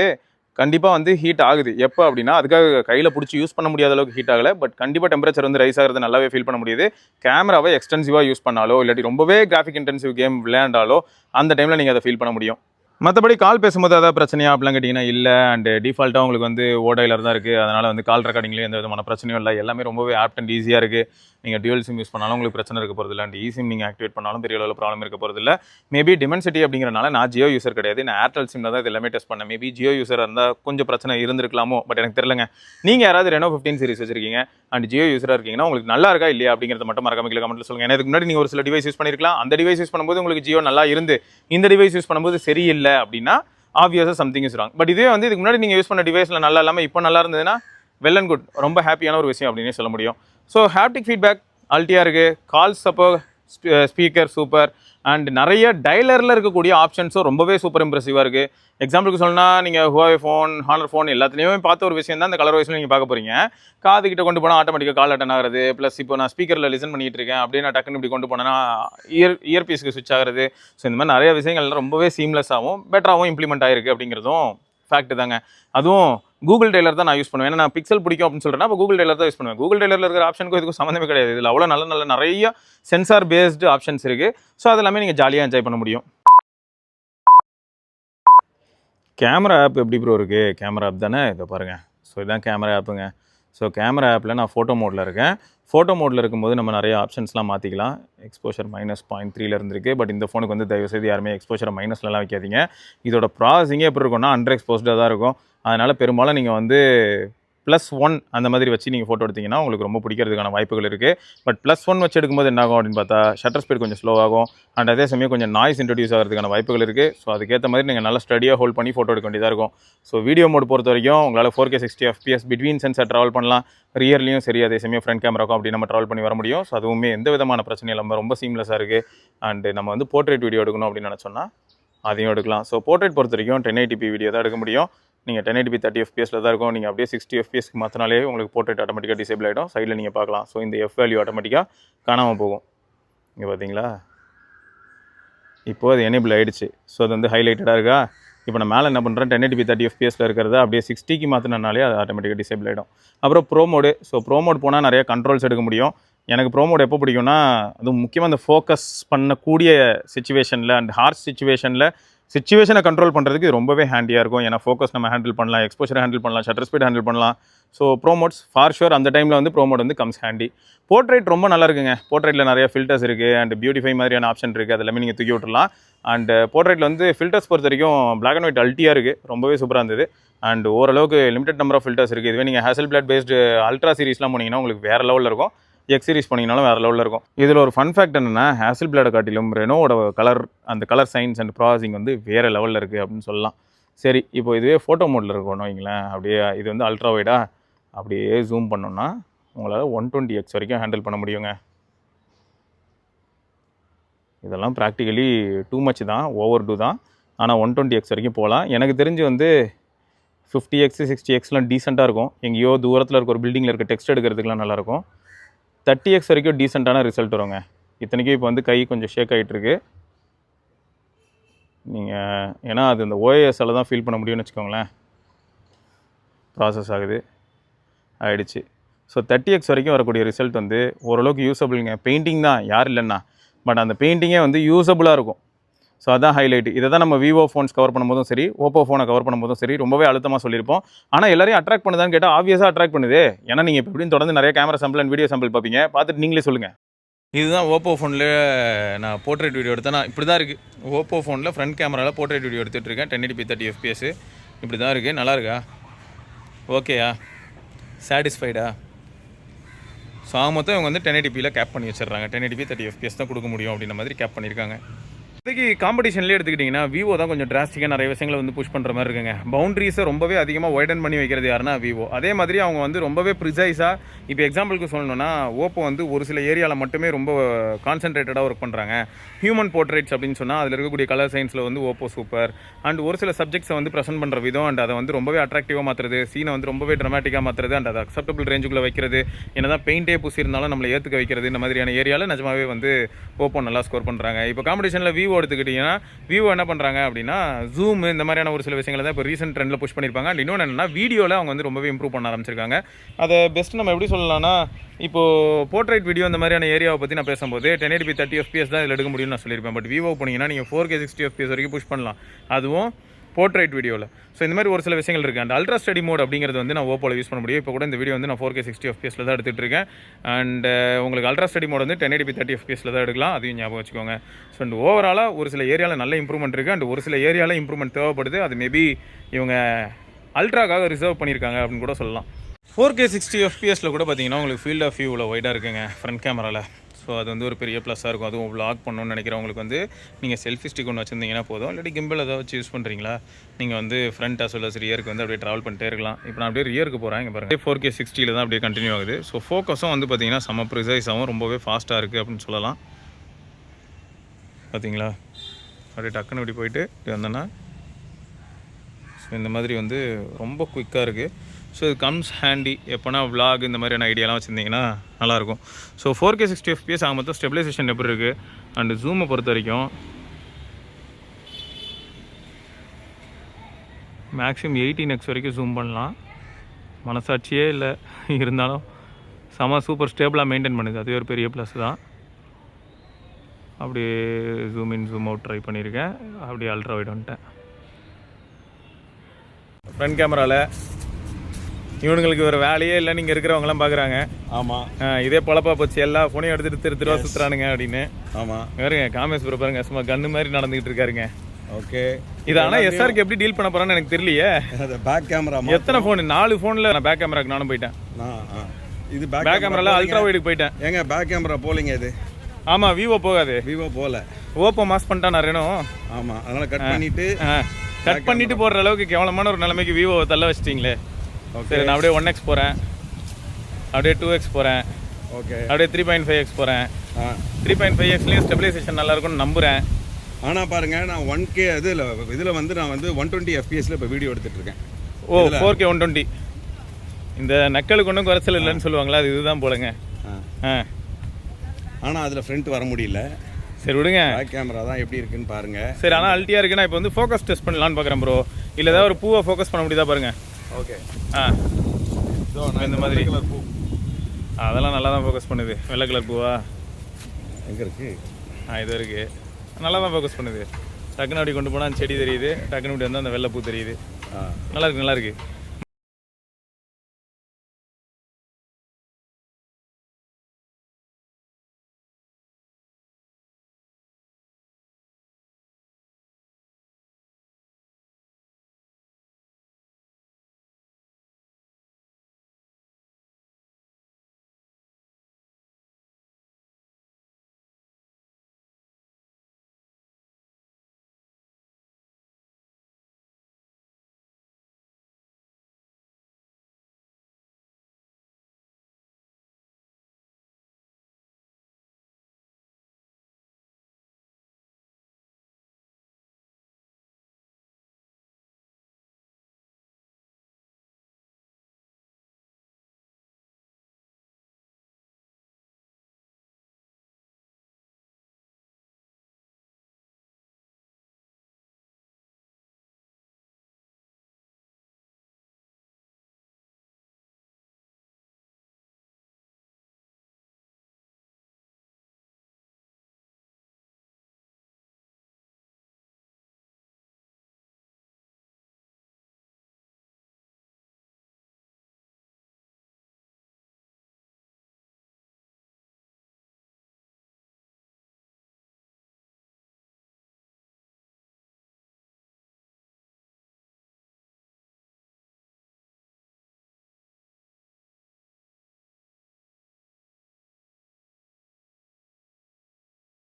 கண்டிப்பாக வந்து ஹீட் ஆகுது. எப்போ அப்படின்னா அதுக்காக கையில் பிடிச்சி யூஸ் பண்ண முடியாத அளவுக்கு ஹீட் ஆகலை. பட் கண்டிப்பாக டெம்பரேச்சர் வந்து ரைஸ் ஆகிறது நல்லாவே ஃபீல் பண்ண முடியுது. கேமராவை எக்ஸ்டென்சிவாக யூஸ் பண்ணாலோ இல்லாட்டி ரொம்பவே கிராஃபிக் இன்டென்சிவ் கேம் விளையாண்டாலோ அந்த டைமில் நீங்கள் அதை ஃபீல் பண்ண முடியும். மற்றபடி கால் பேசும்போது ஏதாவது பிரச்சனையா அப்படிலாம் கேட்டிங்கன்னா இல்லை. அண்ட் டிஃபால்ட்டாக உங்களுக்கு வந்து ஓடைலர் தான் இருக்குது. அதனால் வந்து கால் ரெக்கார்டிங்லேயும் எந்த விதமான பிரச்சனையும் இல்லை. எல்லாமே ரொம்பவே ஆப்ட் அண்ட் ஈஸியாக இருக்குது. நீங்கள் டியூவல் சிம் யூஸ் பண்ணாலும் உங்களுக்கு பிரச்சனை இருக்க போகிறது இல்லை. அண்ட் சிம் நீங்கள் ஆக்டிவேட் பண்ணாலும் பெரிய அளவில் ப்ராப்ளம் இருக்க போகிறது இல்லை. மேபி டிமென்சிட்டி அப்படிங்கிறனால நான் ஜியோ யூசர் கிடையாது. நான் ஏர்டெல் சிம்மில் தான் இது எல்லாமே டெஸ்ட் பண்ணேன். மேபி ஜியோ யூஸராக இருந்தால் கொஞ்சம் பிரச்சனை இருந்திருக்கலாமோ. பட் எனக்கு தெரியலங்க. நீங்கள் யாராவது ரெனோ 15 சீரிஸ் வச்சிருக்கீங்க அண்ட் ஜியோ யூஸராக இருக்கீங்கன்னா உங்களுக்கு நல்லா இருக்கா இல்லையா அப்படிங்கிறத மட்டும் மறக்காம கீழே கமெண்ட்டில் சொல்லுங்கள். எனக்கு முன்னாடி நீங்கள் ஒரு சில டிவைஸ் யூஸ் பண்ணியிருக்கலாம். அந்த டிவைஸ் யூஸ் பண்ணும்போது உங்களுக்கு ஜியோ நல்லா இருந்து இந்த டிவைஸ் யூஸ் பண்ணும்போது சரியில்லை அப்படின்னா ஆப்வியஸாக சம்திங் இஸ் ராங். பட் இதே வந்து இதுக்கு முன்னாடி நீங்கள் யூஸ் பண்ண டிவைஸில் நல்லா இல்லாமல் இப்போ நல்லா இருந்ததுன்னா வெல் அண்ட் குட். ரொம்ப ஹாப்பியான ஒரு விஷயம் அப்படின்னே சொல்ல முடியும். ஸோ ஹாப்டிக் ஃபீட்பேக் அல்ட்டியாக இருக்குது. கால்ஸ் அப்போ ஸ்பீக்கர் சூப்பர். அண்ட் நிறைய டைலரில் இருக்கக்கூடிய ஆப்ஷன்ஸும் ரொம்பவே சூப்பர் இம்ப்ரெசிவாக இருக்குது. எக்ஸாம்பிளுக்கு சொன்னால் நீங்கள் ஹுவாவே ஃபோன், ஹானர் ஃபோன் எல்லாத்துலேயுமே பார்த்த ஒரு விஷயம் தான் இந்த கலர் வைஸில் நீங்கள் பார்க்க போகிறீங்க. காது கிட்ட கொண்டு போனால் ஆட்டோமேட்டிக்காக கால் அட்டன் ஆகிறது. ப்ளஸ் இப்போ நான் ஸ்பீக்கரில் லிசன் பண்ணிகிட்டு இருக்கேன் அப்படியே நான் டக்குன்னு இப்படி கொண்டு போனேன்னா இயர்பீஸ்க்கு ஸ்விட்ச் ஆகிறது. ஸோ இந்த மாதிரி நிறைய விஷயங்கள்லாம் ரொம்பவே சீம்லெஸ்ஸாகவும் பெட்டராகவும் இம்ப்ளிமெண்ட் ஆகிருக்கு அப்படிங்கிறதும் ஃபேக்ட் தாங்க. அதுவும் கூகுள் டெய்லர் தான் நான் யூஸ் பண்ணுவேன். ஏன்னா நான் பிக்சல் பிடிக்கும் அப்படின்னு சொல்கிறேன்னா அப்போ கூகுள் டெய்லர் தான் யூஸ் பண்ணுவேன். கூகுள் டெய்லரில் இருக்கிற ஆப்ஷனுக்கும் இதுக்கும் சம்மந்தமே கிடையாது. இதில் அவ்வளோ நல்ல நிறைய சென்சார் பேஸ்டு ஆப்ஷன்ஸ் இருக்குது. ஸோ அதெல்லாமே நீங்கள் ஜாலியாக என்ஜாய் பண்ண முடியும். கேமரா ஆப் எப்படி ப்ரோ இருக்குது? கேமரா ஆப் தானே இதை பாருங்கள். ஸோ இதுதான் கேமரா ஆப்புங்க. ஸோ கேமரா ஆப்பில் நான் ஃபோட்டோ மோடில் இருக்கேன். ஃபோட்டோ மோடில் இருக்கும்போது நம்ம நிறைய ஆப்ஷன்ஸ்லாம் மாற்றிக்கலாம். எக்ஸ்போஷர் -0.3 இருந்திருக்கு. பட் இந்த ஃபோனுக்கு வந்து தயவுசெய்து யாருமே எக்ஸ்போஷரை மைனஸ்லாம் வைக்காதீங்க. இதோட ப்ராசஸிங்கே எப்படி இருக்கும்னா அண்டர் எக்ஸ்போஸ்டாக தான் இருக்கும். அதனால் பெரும்பாலும் நீங்கள் வந்து +1 அந்த மாதிரி வச்சு நீங்கள் ஃபோட்டோ எடுத்திங்கன்னா உங்களுக்கு ரொம்ப பிடிக்கிறதுக்கான வாய்ப்புகள் இருக்குது. பட் +1 வச்சு எடுக்கும்போது என்ன ஆகும் அப்படின்னு பார்த்தா ஷட்டர் ஸ்பீட் கொஞ்சம் ஸ்லோ ஆகும். அண்ட் அதே சமயம் கொஞ்சம் நாய்ஸ் இன்ட்ரடியூஸ் ஆகிறதுக்கான வாய்ப்புகள் இருக்குது. ஸோ அதுக்கேற்ற மாதிரி நீங்கள் நல்லா ஸ்டடியாக ஹோல்ட் பண்ணி ஃபோட்டோ எடுக்க வேண்டியதாக இருக்கும். ஸோ வீடியோ மோட் பொறுத்த வரைக்கும் உங்களால் 4K 60 FPS between sensor travel பண்ணலாம். ரியர்லையும் சரி அதே சமயம் ஃப்ரண்ட் கேமராக்கும் அப்படி நம்ம ட்ராவல் பண்ணி வர முடியும். ஸோ அதுவுமே எந்த விதமான பிரச்சனையும் இல்லாமல் ரொம்ப சீம்லெஸ்ஸாக இருக்குது. அண்ட் நம்ம வந்து போர்ட்ரேட் வீடியோ எடுக்கணும் அப்படின்னு நினச்சோன்னா அதையும் எடுக்கலாம். ஸோ போர்ட்ரேட் பொறுத்த வரைக்கும் 1080p வீடியோ தான் எடுக்க முடியும். நீங்கள் 1080p 30 FPSல தான் இருக்கும். நீங்கள் அப்படியே 60 FPSக்கு மாற்றினாலே உங்களுக்கு போர்ட்ரேட் ஆட்டோமேட்டிக்காக டிசேபிள் ஆகிடும். சைடில் நீங்கள் பார்க்கலாம். ஸோ இந்த எஃப் வேல்யூ ஆட்டோமேட்டிக்காக காணாமல் போகும். இங்கே பார்த்தீங்களா? இப்போது அது எனேபிள் ஆகிடுச்சு. ஸோ அது வந்து ஹைலைட்டடாக இருக்கா? இப்போ நான் மேலே என்ன பண்ணுறேன் 1080p 30 FPSல இருக்கிறத அப்படியே 60க்கு மாற்றினாலே அது ஆட்டோமேட்டிக்காக டிசேபிள் ஆகிடும். அப்புறம் pro mode. So pro mode போனால் நிறைய கண்ட்ரோல்ஸ் எடுக்க முடியும். எனக்கு ப்ரோ மோட் எப்போ பிடிக்கும்னா அதுவும் முக்கியமாக அந்த ஃபோக்கஸ் பண்ணக்கூடிய சிச்சுவேஷனில் அண்ட் ஹார்ஷ் சிச்சுவேஷனை கண்ட்ரோல் பண்ணுறதுக்கு இது ரொம்பவே ஹேண்டியாக இருக்கும். ஏன்னா ஃபோக்கஸ் நம்ம ஹேண்டில் பண்ணலாம், எக்ஸ்போஷரை ஹேண்டில் பண்ணலாம், ஷட்டர் ஸ்பீட் ஹேண்டில் பண்ணலாம். ஸோ ப்ரோமோட்ஸ் ஃபார் ஷுர் அந்த டைமில் வந்து ப்ரோமோட் வந்து கம்ஸ் ஹேண்டி. போர்ட்ரேட் ரொம்ப நல்லா இருக்குங்க. போர்ட்ரேட்டில் நிறைய ஃபில்டர்ஸ் இருக்குது அண்ட் பியூட்டிஃபை மாதிரியான ஆப்ஷன் இருக்குது. அது எல்லாமே நீங்கள் தூக்கி விட்டுடலாம். அண்ட் போர்ட்ரேட்டில் வந்து ஃபில்டர்ஸ் பொறுத்த வரைக்கும் பிளாக் அண்ட் ஒயிட் அல்ட்டியாக இருக்குது. ரொம்பவே சூப்பராக இருந்தது. அண்ட் ஓரளவுக்கு லிமிடெட் நம்பர் ஆஃப் ஃபில்டர்ஸ் இருக்குது. இதுவே நீங்கள் ஹேசல்பிளட் பேஸ்டு அல்ட்ரா சீரிஸ்லாம் போனீங்கன்னா உங்களுக்கு வேறு லெவலில் இருக்கும். எக்ஸ் சீரிஸ் பண்ணிங்கனாலும் வேறு லெவலில் இருக்கும். இதில் ஒரு ஃபன் ஃபேக்ட் என்னென்னா ஹேசல்பிளேடை காட்டிலும் ரெனோவோட கலர் சயின்ஸ் அண்ட் ப்ராசஸிங் வந்து வேறு லெவலில் இருக்குது அப்படின்னு சொல்லலாம். சரி, இப்போ இதுவே ஃபோட்டோ மோடில் இருக்கணும் வைங்களேன். அப்படியே இது வந்து அல்ட்ரா வைடா அப்படியே ஜூம் பண்ணோன்னா உங்களால் 120x வரைக்கும் ஹேண்டில் பண்ண முடியுங்க. இதெல்லாம் ப்ராக்டிக்கலி டூ மச் தான், ஓவர் டூ தான். ஆனால் 120x வரைக்கும் போகலாம். எனக்கு தெரிஞ்சு வந்து 50x 60xலாம் டீசெண்டாக இருக்கும். எங்கேயோ தூரத்தில் இருக்க ஒரு பில்டிங்கில் இருக்க டெக்ஸ்ட் எடுக்கிறதுக்குலாம் நல்லாயிருக்கும். 30x வரைக்கும் டீசெண்டான ரிசல்ட் வருங்க. இத்தனைக்கும் இப்போ வந்து கை கொஞ்சம் ஷேக் ஆகிட்டு இருக்கு. நீங்கள் ஏன்னா அது இந்த ஓஎஸ்ஆல் தான் ஃபீல் பண்ண முடியும்னு வச்சுக்கோங்களேன். ப்ராசஸ் ஆகுது ஆகிடுச்சு. ஸோ 30x வரைக்கும் வரக்கூடிய ரிசல்ட் வந்து ஓரளவுக்கு யூஸபிளுங்க. பெயிண்டிங் தான் யார் இல்லைன்னா, பட் அந்த பெயிண்டிங்கே வந்து யூஸபுளாக இருக்கும். ஸோ அதான் ஹைலைட். இதை தான் நம்ம விவோ ஃபோன்ஸ் கவர் பண்ணும்போதும் சரி, ஓப்போ ஃபோனை கவர் பண்ணும்போதும் சரி ரொம்பவே அழுத்தமாக சொல்லியிருப்போம். ஆனால் எல்லாரையும் அட்ராக்ட் பண்ணுதான்னு கேட்டால் ஆப்வியஸாக அட்ராக்ட் பண்ணுது. ஏன்னா நீங்கள் இப்போ எப்படின்னு தொடர்ந்து நிறைய camera sample and video sample பார்ப்பீங்க. பார்த்துட்டு நீங்களே சொல்லுங்கள். இதுதான் ஓப்போ ஃபோனில் நான் போர்ட்ரேட் வீடியோ எடுத்தேன். நான் இப்படி தான் இருக்குது. ஓப்போ ஃபோனில் ஃப்ரண்ட் கேமராவில் போர்ட்ரேட் வீடியோ எடுத்துகிட்டு இருக்கேன். 1080p 30 fps இப்படி தான் இருக்குது. நல்லா இருக்கா? ஓகேயா? சாட்டிஸ்ஃபைடா? ஸோ மொத்தம் இவங்க வந்து 1080pயில் கேப் பண்ணி வச்சிடுறாங்க. 1080p 30 fps தான் கொடுக்க முடியும் அப்படின்ற மாதிரி கேப் பண்ணியிருக்காங்க. இதுக்கு காம்படிஷன்லேயே எடுத்துக்கிட்டிங்கன்னா விவோ தான் கொஞ்சம் டிராஸ்டிக்காக நிறைய விஷயங்களை வந்து புஷ் பண்ணுற மாதிரி இருக்குங்க. பவுண்டரிஸை ரொம்பவே அதிகமாக வைடன் பண்ணி வைக்கிறது யாருன்னா விவோ. அதே மாதிரி அவங்க வந்து ரொம்பவே ப்ரிசைஸாக, இப்போ எக்ஸாம்பிளுக்கு சொல்லணும்னா ஓப்போ வந்து ஒரு சில ஏரியாவில் மட்டுமே ரொம்ப கான்சென்ட்ரேட்டடாக ஒர்க் பண்ணுறாங்க. ஹியூமன் போர்ட்ரேட்ஸ் அப்படின்னு சொன்னால் அதில் இருக்கக்கூடிய கலர் சயின்ஸில் வந்து ஓப்போ சூப்பர். அண்ட் ஒரு சில சப்ஜெக்ட்ஸை வந்து ப்ரெசென்ட் பண்ணுற விதம் அண்ட் அதை வந்து ரொம்பவே அட்ராக்டிவாக மாற்றுறது, சீனை வந்து ரொம்பவே ட்ரமாட்டிக்காக மாற்றுறது அண்ட் அதை அக்செப்டபிள் ரேஞ்சுக்குள்ளே வைக்கிறது, என்ன தான் பெயிண்டே பூசியிருந்தாலும் நம்மளை ஏற்றுக்க வைக்கிறது, இந்த மாதிரியான ஏரியாவில் நிஜமாவே வந்து ஓப்போ நல்லா ஸ்கோர் பண்ணுறாங்க. இப்போ காம்படிஷனில் விவோ எடுத்துக்கிட்டிங்கன்னா விவோ என்ன பண்ணுறாங்க அப்படின்னா ஜூம் இந்த மாதிரியான ஒரு சில விஷயங்களை தான் இப்போ ரீசெண்ட் ட்ரெண்டில் புஷ் பண்ணியிருப்பாங்க. அண்ட் இன்னொன்று என்னென்னா வீடியோவில் அவங்க வந்து ரொம்பவே இம்ப்ரூவ் பண்ண ஆரம்பிச்சிருக்காங்க. அதை பெஸ்ட் நம்ம எப்படி சொல்லலாம்னா, இப்போது போர்ட்ரேட் வீடியோ இந்த மாதிரியான ஏரியாவை பற்றி நான் பேசும்போது 1080p 30 fps தான் இதில் எடுக்க முடியும்னு நான் சொல்லியிருப்பேன். பட் விவோ போனீங்கன்னா நீங்கள் 4K 60 fps வரைக்கும் புஷ் பண்ணலாம், அதுவும் போர்ட்ரேட் வீடியோவில். ஸோ இந்த மாதிரி ஒரு சில விஷயங்கள் இருக்குது. அண்ட் அல்ட்ரா ஸ்டடி மோட் அப்படிங்கிறது வந்து நான் ஓப்போவில் யூஸ் பண்ண முடியும். இப்போ கூட இந்த வீடியோ வந்து நான் 4K 60 fpsல தான் எடுத்துகிட்டு இருக்கேன். அண்ட் உங்களுக்கு அல்ட்ரா ஸ்டடி மோட் வந்து 1080p 30 fpsல தான் எடுக்கலாம், அதையும் ஞாபகம் வச்சுக்கோங்க. ஸோ அண்ட் ஓவராலாக ஒரு சில ஏரியாவில் நல்ல இம்ப்ரூவ்மெண்ட் இருக்குது. அண்ட் ஒரு சில ஏரியாவில் இம்ப்ரூவ்மெண்ட் தேவைப்படுது. அது மேபி இவங்க அல்ட்ராக்காக ரிசர்வ் பண்ணியிருக்காங்க அப்படின்னு கூட சொல்லலாம். 4K 60 fpsல கூட பார்த்தீங்கன்னா உங்களுக்கு ஃபீல்ட் ஆஃப் வியூவில் வைடாக இருக்குங்க ஃப்ரண்ட் கேமராவில். ஸோ அது வந்து ஒரு பெரிய ப்ளஸ்ஸாக இருக்கும். அதுவும் vlog பண்ணணும்னு நினைக்கிறவங்களுக்கு வந்து நீங்கள் செல்ஃபி ஸ்டிக் ஒன்று வச்சுருந்தீங்கன்னா போதும். இல்லாட்டி கிம்பிள் ஏதாவது வச்சு யூஸ் பண்ணுறீங்களா, நீங்கள் வந்து ஃப்ரண்ட் அஸ் வெல் அஸ் ரியருக்கு வந்து அப்படியே ட்ராவல் பண்ணிட்டே இருக்கலாம். இப்போ நான் அப்படியே ரியருக்கு போகிறேன். இங்கே பாருங்கள் 4K 60 தான் அப்படியே கண்டினியூ ஆகுது. ஸோ ஃபோக்கஸும் வந்து பார்த்தீங்கன்னா செம்ம ப்ரிசைஸாகவும் ரொம்பவே ஃபாஸ்ட்டாக இருக்குது அப்படின்னு சொல்லலாம். பார்த்தீங்களா, அப்படியே டக்குன்னு இப்படி போயிட்டு இப்படி வந்தோன்னா ஸோ இந்த மாதிரி வந்து ரொம்ப குயிக்காக இருக்குது. ஸோ இது கம்ஸ் ஹேண்டி எப்போனா vlog இந்த மாதிரியான ஐடியாலாம் வச்சுருந்தீங்கன்னா நல்லாயிருக்கும். ஸோ 4K 60 fps ஆக மொத்தம் ஸ்டெபிலைசேஷன் எப்படி இருக்குது அண்டு ஜூமை பொறுத்த வரைக்கும் மேக்ஸிமம் 18x வரைக்கும் ஜூம் பண்ணலாம். மனசாட்சியே இல்லை, இருந்தாலும் செம சூப்பர் ஸ்டேபிளாக மெயின்டைன் பண்ணுது. அதுவே ஒரு பெரிய ப்ளஸ் தான். அப்படியே zoom in zoom out try பண்ணியிருக்கேன். அப்படியே அல்ட்ரா வைட் வந்துட்டேன். ஃப்ரண்ட் கேமராவில் இவனுங்களுக்கு ஒரு வேலையே இல்லை, நீங்கள் இருக்கிறவங்களாம் பார்க்குறாங்க. ஆமாம், இதே பொழப்பா போச்சு. எல்லா ஃபோனையும் எடுத்துகிட்டு திருவா சுற்றுறானுங்க அப்படின்னு. ஆமாம், வேறுங்க காமேஷ் ப்ரோ பாருங்க, சும்மா கன்று மாதிரி நடந்துக்கிட்டு இருக்காருங்க. ஓகே, இது ஆனால் எஸ்ஆருக்கு எப்படி டீல் பண்ண போகிறான்னு எனக்கு தெரியலையே. பேக் கேமரா எத்தனை ஃபோன், 4 ஃபோனில் நான் பேக் கேமராக்கு நானும் போயிட்டேன். இது பேக் கேமராவில் அல்ட்ரா வைடுக்கு போயிட்டேன். ஏங்க பேக் கேமரா போலிங்க இது? ஆமாம், விவோ போகாது. விவோ போகல, ஓப்போ மாஸ் பண்ணிட்டான் நான் ரெனோ. ஆமாம், அதனால் கட் பண்ணிட்டு போடுற அளவுக்கு கேவலமான ஒரு நிலைமைக்கு விவோ தள்ள வச்சிட்டிங்களே. சரி, நான் அப்படியே 1x போகிறேன், அப்படியே 2x போகிறேன், ஓகே, அப்படியே 3.5x போகிறேன். 3.5xலேயும் ஸ்டெபிலைசேஷன் நல்லாயிருக்கும்னு நம்புகிறேன். ஆனால் பாருங்கள், நான் 1K இதில் வந்து நான் வந்து 120 fpsல இப்போ வீடியோ எடுத்துகிட்ருக்கேன். ஓ, 4K 120. இந்த நக்கலுக்கு ஒன்றும் குறைச்சல் இல்லைன்னு சொல்லுவாங்களா, அது இதுதான் போலங்க. ஆனால் அதில் ஃப்ரண்ட் வர முடியல. சரி விடுங்க, பேக் கேமரா தான் எப்படி இருக்குன்னு பாருங்க. சரி, ஆனால் அல்ட்டியாக இருக்குன்னா இப்போ வந்து ஃபோக்கஸ் டெஸ்ட் பண்ணலான்னு பார்க்குறேன் ப்ரோ. இல்லை ஏதாவது ஒரு பூவை ஃபோக்கஸ் பண்ண முடியுதா பாருங்க. ஓகே, இந்த மாதிரி கலர் பூ அதெல்லாம் நல்லா தான் ஃபோக்கஸ் பண்ணுது. வெள்ளை கலர் பூவா எங்கே இருக்குது? இது இருக்குது, நல்லா தான் ஃபோக்கஸ் பண்ணுது. டக்குன்னு அப்படி கொண்டு போனால் செடி தெரியுது, டக்குன்னு இப்படி வந்து அந்த வெள்ளை பூ தெரியுது. நல்லா இருக்கு.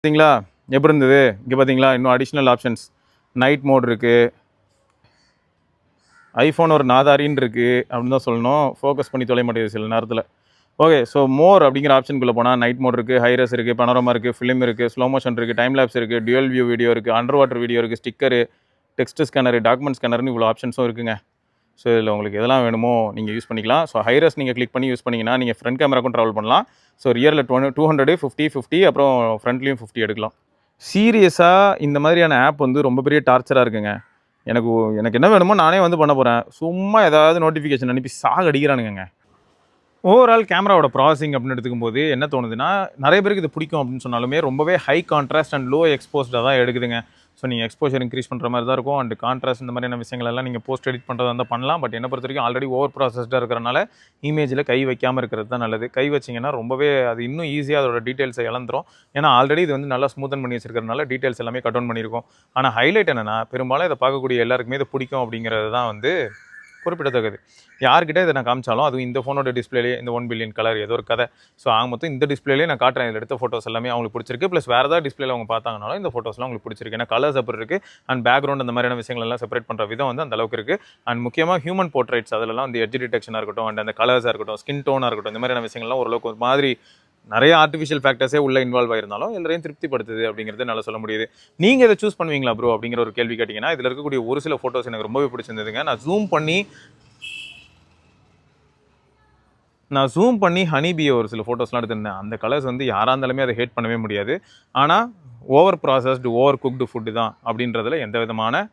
பார்த்தீங்களா எப்படி இருந்தது? இங்கே பார்த்தீங்களா இன்னும் அடிஷ்னல் ஆப்ஷன்ஸ் நைட் மோட் இருக்குது. ஐஃபோன் ஒரு நாதாரின்னு இருக்குது அப்படின்னு தான் சொல்லணும். ஃபோக்கஸ் பண்ணி தொலை மாட்டேங்குது சில நேரத்தில். ஓகே, ஸோ மோர் அப்படிங்கிற ஆப்ஷனுக்குள்ளே போனால் நைட் மோட் இருக்குது, ஹைரஸ் இருக்குது, பனோரமா இருக்குது, ஃபிலிம் இருக்குது, ஸ்லோ மோஷன் இருக்குது, டைம் லேப்ஸ் இருக்குது, டியூயல் வியூ வீடியோ இருக்குது, அண்டர் வாட்டர் வீடியோ இருக்குது, ஸ்டிக்கரு, டெக்ஸ்ட் ஸ்கேனரு, டாக்குமெண்ட் ஸ்கேனர்னு இவ்வளோ ஆப்ஷன்ஸும் இருக்குங்க. ஸோ இதில் உங்களுக்கு எதெல்லாம் வேணுமோ நீங்கள் யூஸ் பண்ணிக்கலாம். ஸோ ஹைரஸ் நீங்கள் கிளிக் பண்ணி யூஸ் பண்ணிங்கன்னா நீங்கள் ஃப்ரண்ட் கேமராக்கும் ட்ராவல் பண்ணலாம். ஸோ ரியரில் 200, 50 அப்புறம் ஃப்ரண்ட்லேயும் 50 எடுக்கலாம். சீரியஸாக இந்த மாதிரியான ஆப் வந்து ரொம்ப பெரிய டார்ச்சராக இருக்குங்க. எனக்கு என்ன வேணுமோ நானே வந்து பண்ண போகிறேன். சும்மா ஏதாவது நோட்டிஃபிகேஷன் அனுப்பி அடிக்கிறானுங்க. ஓவரால் கேமராவோட ப்ராசஸிங் அப்படின்னு எடுத்துக்கும்போது என்ன தோணுதுன்னா, நிறைய பேருக்கு இது பிடிக்கும் அப்படின்னு சொன்னாலுமே ரொம்பவே ஹை கான்ட்ராஸ்ட் அண்ட் லோ எக்ஸ்போஸ்டாக தான் எடுக்குதுங்க. ஸோ நீங்கள் எக்ஸ்போஷர் இன்க்ரீஸ் பண்ணுற மாதிரி தான் இருக்கும். அண்ட் கான்ட்ராஸ்ட் இந்த மாதிரியான விஷயங்கள் எல்லாம் நீங்கள் போஸ்ட் எடிட் பண்ணுறதா இருந்தால் பண்ணலாம். பட் என்ன பொறுத்த வரைக்கும் ஆல்ரெடி ஓவர் ப்ராசஸ்டாக இருக்கிறனால இமேஜில் கை வைக்காமல் இருக்கிறது தான் நல்லது. கை வச்சிங்கன்னா ரொம்பவே அது இன்னும் ஈஸியாக அதோட டீட்டெயில்ஸை இழந்துரும். ஏன்னா ஆல்ரெடி இது வந்து நல்லா ஸ்மூத்தன் பண்ணி வச்சிருக்கிறதுனால டீட்டெயில்ஸ் எல்லாமே கட் டவுன் பண்ணியிருக்கோம். ஆனால் ஹைலைட் என்னென்னா, பெரும்பாலும் இதை பார்க்கக்கூடிய எல்லாருக்குமே இது பிடிக்கும் அப்படிங்கிறது தான் வந்து குறிப்பிடத்தக்கது. யார்கிட்ட இதை நான் காமிச்சாலும் அதுவும் இந்த ஃபோனோட டிஸ்பிளேலே இந்த 1 பில்லியன் கலர் ஏதோ ஒரு கதை. ஸோ அவங்க மொத்தம் இந்த டிஸ்பிளேலே நான் காட்டுறேன். இதில் எடுத்த ஃபோட்டோஸ் எல்லாமே அவங்களுக்கு பிடிச்சிருக்கு. ப்ளஸ் வேறு ஏதாவது டிஸ்பிளேல அவங்க பார்த்தாங்கனாலும் இந்த ஃபோட்டோஸ்லாம் அவங்களுக்கு பிடிச்சிருக்கு. ஏன்னா கலர்ஸ் அப்புறம் இருக்குது அண்ட் பேக்ரவுண்ட் அந்த மாதிரியான விஷயங்கள் எல்லாம் செப்பரேட் பண்ணுற விதம் வந்து அந்த அளவுக்கு இருக்குது. அண்ட் முக்கியமாக ஹியூமன் போர்ட்ரேட்ஸ் அதிலலாம் வந்து எட்ஜ் டிடெக்ஷனாக இருக்கட்டும் அண்ட் அந்த கலர்ஸாக இருக்கட்டும், ஸ்கின் டோனாக இருக்கட்டும், இந்த மாதிரியான விஷயங்கள்லாம் ஓரளவுக்கு ஒரு மாதிரி நிறைய ஆர்டிஃபிஷியல் ஃபேக்டர்ஸே உள்ள இன்வால்வ் ஆயிருந்தாலும் எல்லாரையும் திருப்திப்படுத்துது அப்படிங்கிறது நல்லா சொல்ல முடியுது. நீங்கள் இதை சூஸ் பண்ணுவீங்களா ப்ரோ அப்படிங்கிற ஒரு கேள்வி கேட்டிங்கன்னா, இதில் இருக்கக்கூடிய ஒரு சில ஃபோட்டோஸ் எனக்கு ரொம்பவே பிடிச்சிருந்ததுங்க. நான் ஜூம் பண்ணி ஹனிபியை ஒரு சில ஃபோட்டோஸ்லாம் எடுத்திருந்தேன். அந்த கலர்ஸ் வந்து யாராக இருந்தாலுமே அதை ஹேட் பண்ணவே முடியாது. ஆனால் over processed over cooked food தான் அப்படின்றதுல எந்த விதமான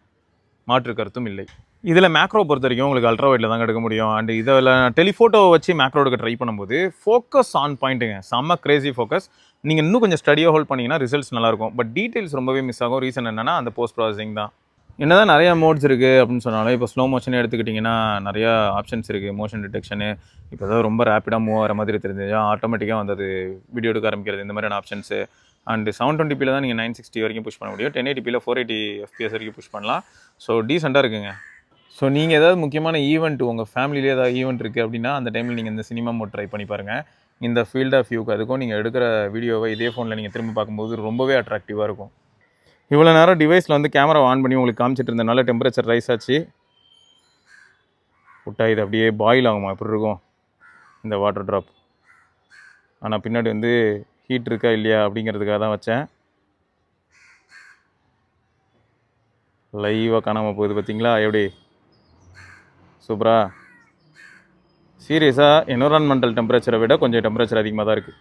மாற்று கருத்தும் இல்லை. இதில் மேக்ரோ பொறுத்த வரைக்கும் உங்களுக்கு அல்ட்ரா வைடில் தான் எடுக்க முடியும். அண்ட் இதில் டெலிஃபோட்டோ வச்சு மேக்ரோ எடுக்க ட்ரை பண்ணும்போது ஃபோக்கஸ் ஆன் பாயிண்ட்டுங்க, செம்ம கிரேசி ஃபோக்கஸ். நீங்கள் இன்னும் கொஞ்சம் ஸ்டடியாக ஹோல்ட் பண்ணிங்கன்னா ரிசல்ட்ஸ் நல்லாயிருக்கும். பட் டீட்டெயில்ஸ் ரொம்பவே மிஸ் ஆகும். ரீசன் என்னென்னா அந்த போஸ்ட் ப்ராசஸிங் தான். என்னதான் நிறையா மோட்ஸ் இருக்குது அப்படின்னு சொன்னாலும் இப்போ ஸ்லோ மோஷனே எடுத்துக்கிட்டிங்கன்னா நிறையா ஆப்ஷன்ஸ் இருக்குது. மோஷன் டிடெக்ஷனு இப்போ ஏதாவது ரொம்ப ரேப்பிடாக மூவ் ஆகிற மாதிரி தெரிஞ்சு ஆட்டோமேட்டிக்காக வந்து அது வீடியோ எடுக்க ஆரம்பிக்கிறது, இந்த மாதிரியான ஆப்ஷன்ஸு. அண்ட் 720p தான் நீங்கள் 960 வரைக்கும் புஷ் பண்ண முடியும். 1080p 480 fps வரைக்கும் புஷ் பண்ணலாம். ஸோ டீசெண்டாக இருக்குங்க. ஸோ நீங்கள் ஏதாவது முக்கியமான ஈவெண்ட் உங்கள் ஃபேமிலியிலே ஏதாவது ஈவெண்ட் இருக்குது அப்படின்னா அந்த டைமில் நீங்கள் இந்த சினிமா மோட் ட்ரை பண்ணி பாருங்கள். இந்த ஃபீல்ட் ஆஃப் வியூக்கு அதுக்கும் நீங்கள் எடுக்கிற வீடியோவை இதே ஃபோனில் நீங்கள் திரும்ப பார்க்கும்போது ரொம்பவே அட்ராக்டிவாக இருக்கும். இவ்வளோ நேரம் டிவைஸில் வந்து கேமரா ஆன் பண்ணி உங்களுக்கு காமிச்சிட்டு இருந்தனால டெம்பரேச்சர் ரைஸ் ஆச்சு. விட்டா இது அப்படியே பாயில் ஆகுமா, எப்படி இருக்கும் இந்த வாட்டர் ட்ராப். ஆனால் பின்னாடி வந்து ஹீட் இருக்கா இல்லையா அப்படிங்கிறதுக்காக தான் வச்சேன். லைவாக காணாமல் போகுது பார்த்தீங்களா எப்படி சூப்பரா. சீரியஸாக என்விரான்மெண்டல் டெம்பரேச்சரை விட கொஞ்சம் டெம்பரேச்சர் அதிகமாக தான் இருக்குது.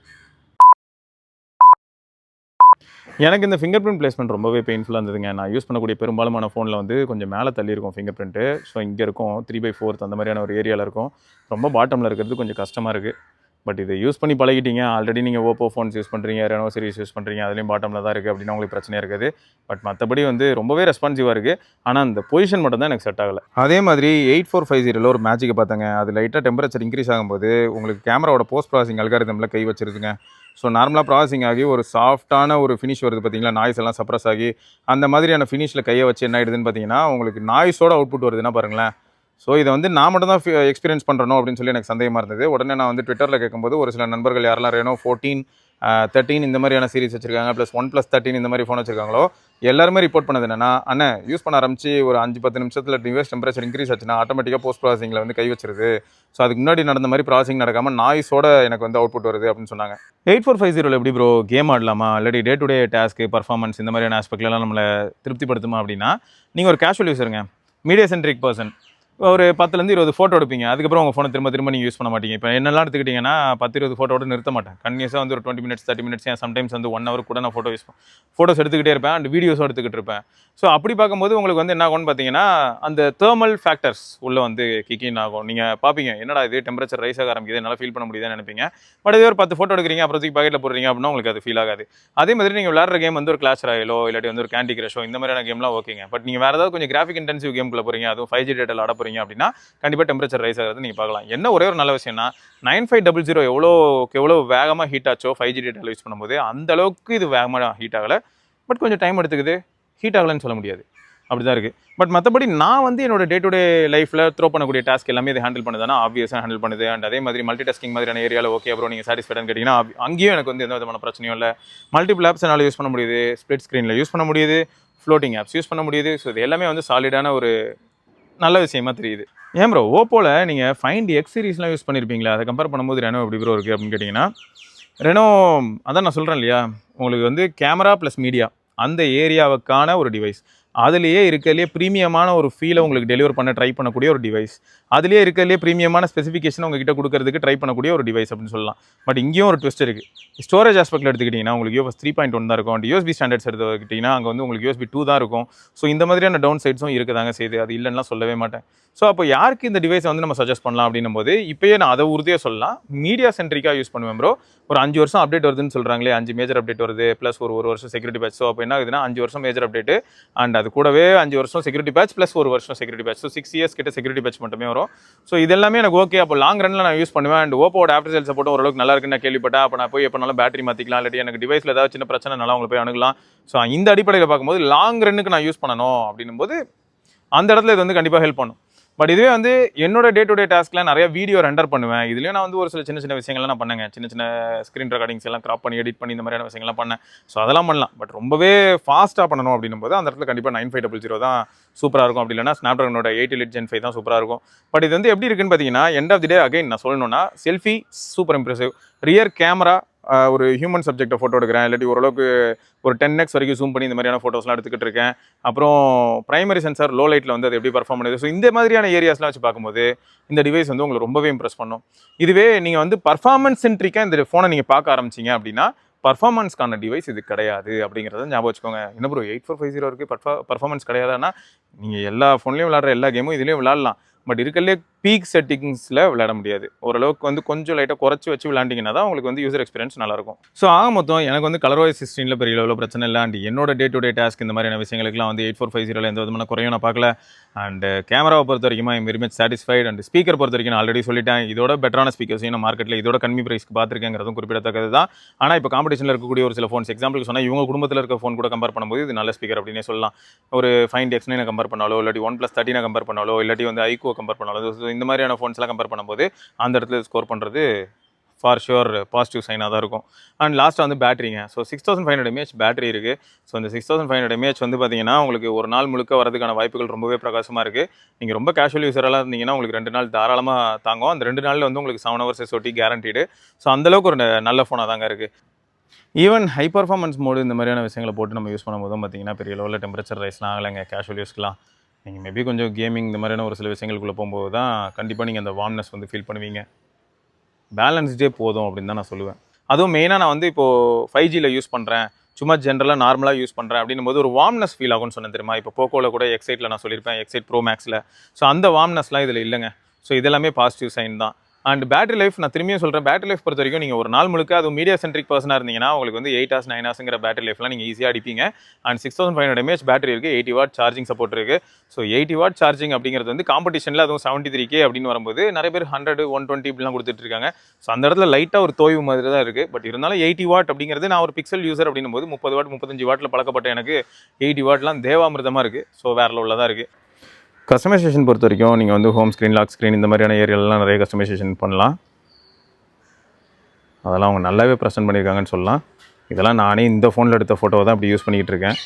எனக்கு இந்த ஃபிங்கர் பிரிண்ட் பிளேஸ்மெண்ட் ரொம்பவே பெயின்ஃபுல்லாக இருந்ததுங்க. நான் யூஸ் பண்ணக்கூடிய பெரும்பாலுமான ஃபோனில் வந்து கொஞ்சம் மேலே தள்ளி இருக்கும் ஃபிங்கர் பிரிண்ட்டு. ஸோ இங்கே இருக்கும் 3/4 அந்த மாதிரியான ஒரு ஏரியாவில் இருக்கும். ரொம்ப பாட்டமில் இருக்கிறது கொஞ்சம் கஷ்டமாக இருக்குது. பட் இதை யூஸ் பண்ணி பழகிட்டீங்க. ஆல்ரெடி நீங்கள் ஓப்போ ஃபோன்ஸ் யூஸ் பண்ணுறீங்க, ரெனோ சீரிஸ் யூஸ் பண்ணுறீங்க, அதுலேயும் பாட்டமில் தான் இருக்குது அப்படின்னா உங்களுக்கு பிரச்சனையாக இருக்காது. பட் மற்றபடி வந்து ரொம்பவே ரெஸ்பான்சிவாக இருக்குது. ஆனால் அந்த பொசிஷன் மட்டும் தான் எனக்கு செட் ஆகலை. அதே மாதிரி 8450 ஒரு மேஜிக்கை பார்த்தாங்க. அது லைட்டாக டெம்பரேச்சர் இன்க்ரீஸ் ஆகும்போது உங்களுக்கு கேமராவோட போஸ்ட் ப்ராசஸிங் அல்காரிதமில் கை வச்சிருதுங்க. ஸோ நார்மலாக ப்ராசஸிங் ஆகி ஒரு சாஃப்டான ஒரு ஃபினிஷ் வருது பார்த்தீங்களா, நாய்ஸ் எல்லாம் சப்ரஸ் ஆகி அந்த மாதிரியான ஃபினிஷில் கையை வச்சு என்ன ஆகிடுதுன்னு பார்த்தீங்கன்னா உங்களுக்கு நாய்ஸோட அவுட்புட் வருதுன்னா பாருங்களேன். ஸோ இதை வந்து நான் மட்டும் தான் எக்ஸ்பீரியன்ஸ் பண்ணுறணும் அப்படின்னு சொல்லி எனக்கு சந்தேகமாக இருந்தது. உடனே நான் வந்து ட்விட்டரில் கேட்கும்போது ஒரு சில நண்பர்கள் யாரெல்லாம் ரெனோ 14, 13 இந்த மாதிரியான சீரிஸ் வச்சிருக்காங்க, ப்ளஸ் 1+13 இந்த மாதிரி ஃபோன் வச்சிருக்காங்களோ எல்லாருமே ரிப்போர்ட் பண்ணது என்னன்னா, அண்ணன் யூஸ் பண்ண ஆரம்பிச்சு ஒரு 5-10 நிமிஷத்தில் டிவைஸ் டெம்பரேச்சர் இன்க்ரீஸ் ஆச்சுன்னா ஆட்டோமேட்டிக்காக போஸ்ட் ப்ராசஸிங்கில் வந்து கை வச்சிருது. ஸோ அதுக்கு முன்னாடி நடந்த மாதிரி ப்ராசஸிங் நடக்காமல் நாய்ஸோட எனக்கு வந்து அவுட்புட் வருது அப்படின்னு சொன்னாங்க. 8450 எப்படி ப்ரோ கேம் ஆடலாமா, இல்லாட்டி day to day task performance இந்த மாதிரியான ஆஸ்பெக்ட்லாம் நம்மளை திருப்திப்படுத்துமா அப்படின்னா, நீங்கள் ஒரு கேஷுவல் யூஸருங்க, மீடியா சென்ட்ரிக் பர்சன், ஒரு 10-20 ஃபோட்டோ எடுப்பீங்க. அதுக்கப்புறம் உங்கள் ஃபோனை திரும்ப நீங்கள் யூஸ் பண்ண மாட்டீங்க. இப்போ என்னெல்லாம் எடுத்துக்கிட்டிங்கன்னா 10-20 ஃபோட்டோட நிறுத்த மாட்டேன். கன்டினியூஸாக வந்து ஒரு 20 மினிட்ஸ் 30 மினிட்ஸ் சம்டைம்ஸ் வந்து 1 ஹவர் கூட நான் ஃபோட்டோஸ் எடுத்துக்கிட்டே இருப்பேன் அண்ட் வீடியோஸும் எடுத்துக்கிட்டு இருப்பேன். ஸோ அப்படி பார்க்கும்போது உங்களுக்கு வந்து என்ன ஆகும்னு பார்த்தீங்கன்னா அந்த தேர்மல் ஃபேக்டர்ஸ் உள்ளே வந்து கிக்கின் ஆகும். நீங்கள் பார்ப்பீங்க என்னடா இது டெம்பரேச்சர் ரைஸ் ஆக ஆரம்பிக்குது, என்னால் ஃபீல் பண்ண முடியுதுன்னு நினைப்பீங்க. பட் இதே ஒரு 10 ஃபோட்டோ எடுக்கிறீங்க அப்புறத்துக்கு பாக்கெட்டில் போடுறீங்க அப்படின்னா உங்களுக்கு அது ஃபீல் ஆகாது. அதே மாதிரி நீங்கள் விளையாடுற கேம் வந்து ஒரு கிளாஷ் ராயலோ இல்லாட்டி வந்து ஒரு கேண்டி கிரஷோ இந்த மாதிரியான கேம்லாம் ஓகேங்க. பட் நீங்கள் வேறு ஏதாவது கொஞ்சம் கிராஃபிக் இன்டென்சிவ் கேம்குள்ளே போகிறீங்க, அதுவும் 5G டேட்டாவில் ஆட போகிறீங்க அப்படின்னா கண்டிப்பாக டெம்பரேச்சர் ரைஸ் ஆகிறது நீங்கள் பார்க்கலாம். என்ன ஒரே ஒரு நல்ல விஷயம்னா 9500 எவ்வளோ வேகமாக ஹீட் ஆச்சோ 5G டேட்டாவில் யூஸ் பண்ணும்போது அந்த அளவுக்கு இது வேகமாக ஹீட் ஆகலை. பட் கொஞ்சம் டைம் எடுத்துக்குது, ஹீட் ஆகலைன்னு சொல்ல முடியாது. அப்படி தான் இருக்குது. பட் மற்றபடி நான் வந்து என்னோட டே டு டே லைஃப்பில் த்ரோ பண்ணக்கூடிய டாஸ்க் எல்லாமே இதை ஹேண்டில் பண்ணுதுன்னா ஆப்வியஸாக ஹேண்டில் பண்ணுது. அண்ட் அதே மாதிரி மல்டி டாஸ்கிங் மாதிரியான ஏரியாவில் ஓகே அப்புறம் நீங்கள் சாட்டிஸ்ஃபைடான்னு கேட்டிங்கன்னா அங்கேயும் எனக்கு வந்து எந்த விதமான பிரச்சனையும் இல்லை. மல்டிபிள் ஆப்ஸ் என்னால் யூஸ் பண்ண முடியுது, ஸ்ப்ளிட் ஸ்க்ரீனில் யூஸ் பண்ண முடியுது, ஃப்ளோட்டிங் ஆப்ஸ் யூஸ் பண்ண முடியுது. ஸோ இது எல்லாமே வந்து சாலிடான ஒரு நல்ல விஷயமா தெரியுது. ஏன் ப்ரோ ஓப்போவில் நீங்கள் ஃபைண்ட் எக்ஸ் சீரிஸ்லாம் யூஸ் பண்ணியிருப்பீங்களா? அதை கம்பேர் பண்ணும்போது ரெனோ எப்படி ப்ரோ இருக்குது அப்படின்னு கேட்டிங்கன்னா, ரெனோ அதான் நான் சொல்கிறேன் இல்லையா, உங்களுக்கு வந்து கேமரா ப்ளஸ் மீடியா அந்த ஏரியாவுக்கான ஒரு டிவைஸ். அதுலேயே இருக்கிறதுலே ப்ரீமியமான ஒரு ஃபீலை உங்களுக்கு டெலிவர் பண்ண ட்ரை பண்ணக்கூடிய ஒரு டிவைஸ். அதுலேயே இருக்கிறதுலே ப்ரீமியமான ஸ்பெசிஃபிகேஷன் உங்ககிட்ட கொடுக்கறதுக்கு ட்ரை பண்ணக்கூடிய ஒரு டிவைஸ் அப்படின்னு சொல்லலாம். பட் இங்கேயும் ஒரு ட்விஸ்ட் இருக்குது. ஸ்டோரேஜ் ஆஸ்பெக்ட்டில் எடுத்துக்கிட்டிங்கன்னா உங்களுக்கு யூஎஸ் 3.1 தான் இருக்கும். அண்ட் யூஎஸ்பி ஸ்டாண்டர்ட்ஸ் எடுத்துக்கிட்டிங்கன்னா அங்கே வந்து உங்களுக்கு யூஎஸ்பி 2 தான் இருக்கும். ஸோ இந்த மாதிரியான டவுன் சைட்ஸும் இருக்குதாங்க செய்யுது. அது இல்லைன்னா சொல்லவே மாட்டேன். ஸோ அப்போ யாருக்கு இந்த டிவைஸை வந்து நம்ம சஜஸ்ட் பண்ணலாம் அப்படின்னும் போது இப்போயே நான் அதை உறுதியாக சொல்லலாம், மீடியா சென்ட்ரிக்காக யூஸ் பண்ணுவேன் ப்ரோ. ஒரு 5 வருஷம் அப்டேட் வருதுன்னு சொல்கிறாங்களே, 5 மேஜர் அப்டேட் வருது ப்ளஸ் ஒரு வருஷம் செக்யூரிட்டி பேட்ச். ஸோ அப்போ என்ன ஆகுதுன்னா 5 வருஷம் மேஜர் அப்டேட்டு அண்ட் அது கூடவே 5 வருஷம் செக்யூரிட்டி பேட்ச் ப்ளஸ் ஒரு வருஷம் செக்யூரிட்டி பேட்ச். ஸோ 6 இயர்ஸ் கிட்ட செக்யூரிட்டி பேட்ச் மட்டுமே வரும். ஸோ இதெல்லாமே எனக்கு ஓகே. அப்போ லாங் ரன்னில் நான் யூஸ் பண்ணுவேன். அண்ட் ஓப்போட ஆஃப்டர் சேல் சப்போர்ட் ஓரளவுக்கு நல்லா இருக்குன்னு நான் கேள்விப்பட்டேன். அப்போ நான் போய் எப்போனாலும் பேட்டரி மாற்றிக்கலாம், இல்லாட்டி எனக்கு டிவைஸில் ஏதாவது சின்ன பிரச்சனை நல்லா உங்களை போய் அணுகலாம். ஸோ இந்த அடிப்படையில் பார்க்கும்போது லாங் ரன்னுக்கு நான் யூஸ் பண்ணணும் அப்படின்னும் போது அந்த இடத்துல இது வந்து கண்டிப்பாக ஹெல்ப் பண்ணும். பட் இதுவே வந்து என்னோட டே டு டே டாஸ்க்கில் நிறைய வீடியோ ரெண்டர் பண்ணுவேன். இதுலேயும் நான் வந்து ஒரு சில சின்ன சின்ன விஷயங்கள்லாம் நான் பண்ணுங்க. சின்ன சின்ன ஸ்க்ரீன் ரெக்கார்டிங்ஸ் எல்லாம் கிராப் பண்ணி எடிட் பண்ணி இந்த மாதிரியான விஷயங்கள்லாம் பண்ணேன். ஸோ அதெல்லாம் பண்ணலாம். பட் ரொம்பவே ஃபாஸ்ட்டாக பண்ணணும் அப்படின்னும் போது அந்த இடத்துல கண்டிப்பாக 9500 தான் சூப்பராக இருக்கும். அப்படி இல்லைனா ஸ்னாப்ட்ராகனோட 8 Elite Gen 5 தான் சூப்பராக இருக்கும். பட் இது வந்து எப்படி இருக்குன்னு பார்த்தீங்கன்னா, end of the day again நான் சொல்லணும்னா selfie super impressive. Rear camera ஒரு ஹியூமன் சப்ஜெக்டை ஃபோட்டோ எடுக்கிறேன், இல்லாட்டி ஓரளவுக்கு ஒரு 10x வரைக்கும் ஜூம் பண்ணி இந்த மாதிரியான ஃபோட்டோஸ்லாம் எடுத்துக்கிட்டு இருக்கேன். அப்புறம் பிரைமரி சென்சார் லோ லைட்டில் வந்து அது எப்படி பர்ஃபார்ம் பண்ணுது. ஸோ இந்த மாதிரியான ஏரியாஸ்லாம் வச்சு பார்க்கும்போது இந்த டிவைஸ் வந்து உங்களுக்கு ரொம்பவே இம்ப்ரெஸ் பண்ணும். இதுவே நீங்கள் வந்து பர்ஃபார்மன்ஸ் சென்ட்ரிக்காக இந்த ஃபோனை நீங்கள் பார்க்க ஆரம்பிச்சிங்க அப்படின்னா பர்ஃபார்மன்ஸ்க்கான டிவைஸ் இது கிடையாது அப்படிங்கிறத ஞாபகம் வச்சுக்கோங்க. என்ன ப்ரோ 8450 இருக்குது பர்ஃபார்மன்ஸ் கிடையாதுன்னா, நீங்கள் எல்லா ஃபோன்லேயும் விளாட்ற எல்லா கேமும் இதுலேயும் விளாட்லாம். பட் இருக்கிறதுலே பீக் செட்டிங்ஸில் விளையாட முடியாது. ஓரளவுக்கு வந்து கொஞ்சம் லைட்டாக குறைச்சி வச்சு விளாண்டிங்கன்னா தான் உங்களுக்கு வந்து யூசர் எக்ஸ்பீரியன்ஸ் நல்லாயிருக்கும். ஸோ ஆக மொத்தம் எனக்கு வந்து கலர்வாய்ஸ் 16 பெரிய லெவலில் பிரச்சனை இல்லை. அண்ட் என்னோட டே டு டே டாஸ்க் இந்த மாதிரியான விஷயங்களுக்குலாம் வந்து 8450 எந்த விதமான குறையும் நான் பார்க்கல. அண்ட் கேமராவை பொறுத்த வரைக்கும் I'm very much satisfied. And speaker பொறுத்த வரைக்கும் நான் ஆல்ரெடி சொல்லிட்டேன், இதோட பெட்டரான ஸ்பீக்கர்ஸையும் நான் மார்க்கெட்டில் இதோட கம்மி ப்ரைஸ்க்கு பார்த்துருக்கேங்கிறதும் குறிப்பிடத்தக்கது தான். ஆனால் இப்போ காம்படிஷனில் இருக்கக்கூடிய ஒரு சில ஃபோன்ஸ் எக்ஸாம்பிளுக்கு சொன்னால் இவங்க குடும்பத்தில் இருக்க ஃபோன் கூட கம்பேர் பண்ணும்போது இது நல்ல ஸ்பீக்கர் அப்படின்னே சொல்லலாம். ஒரு Find X9 கம்பேர் பண்ணாலோ, இல்லாட்டி OnePlus 13 கம்பேர் பண்ணாலோ, இல்லாட்டி வந்து ஐகோ கம்பேர் பண்ணாலோ, இந்த மாதிரியான ஃபோன்ஸ்லாம் கம்பேர் பண்ணும்போது அந்த இடத்துல ஸ்கோர் பண்ணுறது ஃபார் ஷுர் பாசிட்டிவ் சைனாக தான் இருக்கும். அண்ட் லாஸ்ட்டாக வந்து பேட்டரிங்க. ஸோ 6500 mAh பேட்டரி இருக்குது. ஸோ இந்த 6500 mAh வந்து பார்த்தீங்கன்னா உங்களுக்கு ஒரு நாள் முழுக்க வரதுக்கான வாய்ப்புகள் ரொம்பவே பிரகாசமாக இருக்குது. நீங்கள் ரொம்ப கேஷுவல் யூஸரெல்லாம் இருந்தீங்கன்னா உங்களுக்கு 2 நாள் தாராளமாக தாங்கும். அந்த 2 நாளில் வந்து உங்களுக்கு 7 hours SOT கேரண்டீடு. ஸோ அந்தளவுக்கு ஒரு நல்ல ஃபோனாக தாங்க இருக்குது. ஈவன் ஹை பர்ஃபார்மன்ஸ் மோடு இந்த மாதிரியான விஷயங்களை போட்டு நம்ம யூஸ் பண்ணும்போதும் பார்த்தீங்கன்னா பெரிய லெவலில் டெம்பரேச்சர் ரைஸ்லாம் ஆகலைங்க கேஷுவல் யூஸ்க்கலாம். நீங்கள் மேபி கொஞ்சம் கேமிங் இந்த மாதிரியான ஒரு சில விஷயங்களுக்குள்ளே போகும்போது தான் கண்டிப்பாக நீங்கள் அந்த வார்ம்னஸ் வந்து ஃபீல் பண்ணுவீங்க. பேலன்ஸ்டே போதும் அப்படின்னு தான் நான் சொல்லுவேன். அதுவும் மெயினாக நான் வந்து இப்போது 5Gயில் யூஸ் பண்ணுறேன், சும்மா ஜென்ரலாக நார்மலாக யூஸ் பண்ணுறேன் அப்படின்னும் போது ஒரு வார்ம்னஸ் ஃபீல் ஆகும்னு சொன்னேன் தெரியுமா. இப்போ போக்கோவில் கூட X8 நான் சொல்லியிருப்பேன், X8 Pro Maxல. ஸோ அந்த வார்ம்னஸ்லாம் இதில் இல்லைங்க. ஸோ இதெல்லாமே பாசிட்டிவ் சைன் தான். அண்ட் பேட்டரி லைஃப் நான் திரும்பியும் சொல்கிறேன், பேட்டரி லைஃப் பொறுத்த வரைக்கும் நீங்கள் ஒரு நாள் முழுக்க அது மீடியா சென்ட்ரிக் பர்சனாக இருந்தீங்கன்னா உங்களுக்கு வந்து 8 hours 9 hours பேட்டரி லைஃப்லாம் நீங்கள் ஈஸியாக அடிப்பீங்க. அண்ட் 6500 mAh பேட்டரி இருக்குது, 80 watt சார்ஜிங் சப்போர்ட் இருக்குது. ஸோ 80 watt சார்ஜிங் அப்படிங்கிறது வந்து காம்படிஷனில் அதுவும் 73K அப்படின்னு வரும்போது நிறைய பேர் 100 120 இப்படிலாம் கொடுத்துட்டு இருக்காங்க. ஸோ அந்த இடத்துல லைட்டாக ஒரு தோய்வு மாதிரி தான் இருக்குது. பட் இருந்தாலும் 80 watt அப்படிங்கிறது நான் ஒரு பிக்சல் யூசர் அப்படின்னும் போது 30 watt 35 wattல பழக்கப்பட்ட எனக்கு 80 wattலாம் தேவாமிர்தமாக இருக்குது. ஸோ வேறு லெவலில் தான் இருக்குது. கஸ்டமைசேஷன் பொறுத்த வரைக்கும் நீங்கள் வந்து ஹோம் ஸ்க்ரீன், லாக் ஸ்க்ரீன் இந்த மாதிரியான ஏரியாலலாம் நிறைய கஸ்டமைசேஷன் பண்ணலாம். அதெல்லாம் அவங்க நல்லாவே ப்ரெசென்ட் பண்ணியிருக்காங்கன்னு சொல்லலாம். இதெல்லாம் நானே இந்த ஃபோனில் எடுத்த ஃபோட்டோவை தான் இப்படி யூஸ் பண்ணிகிட்டு இருக்கேன்.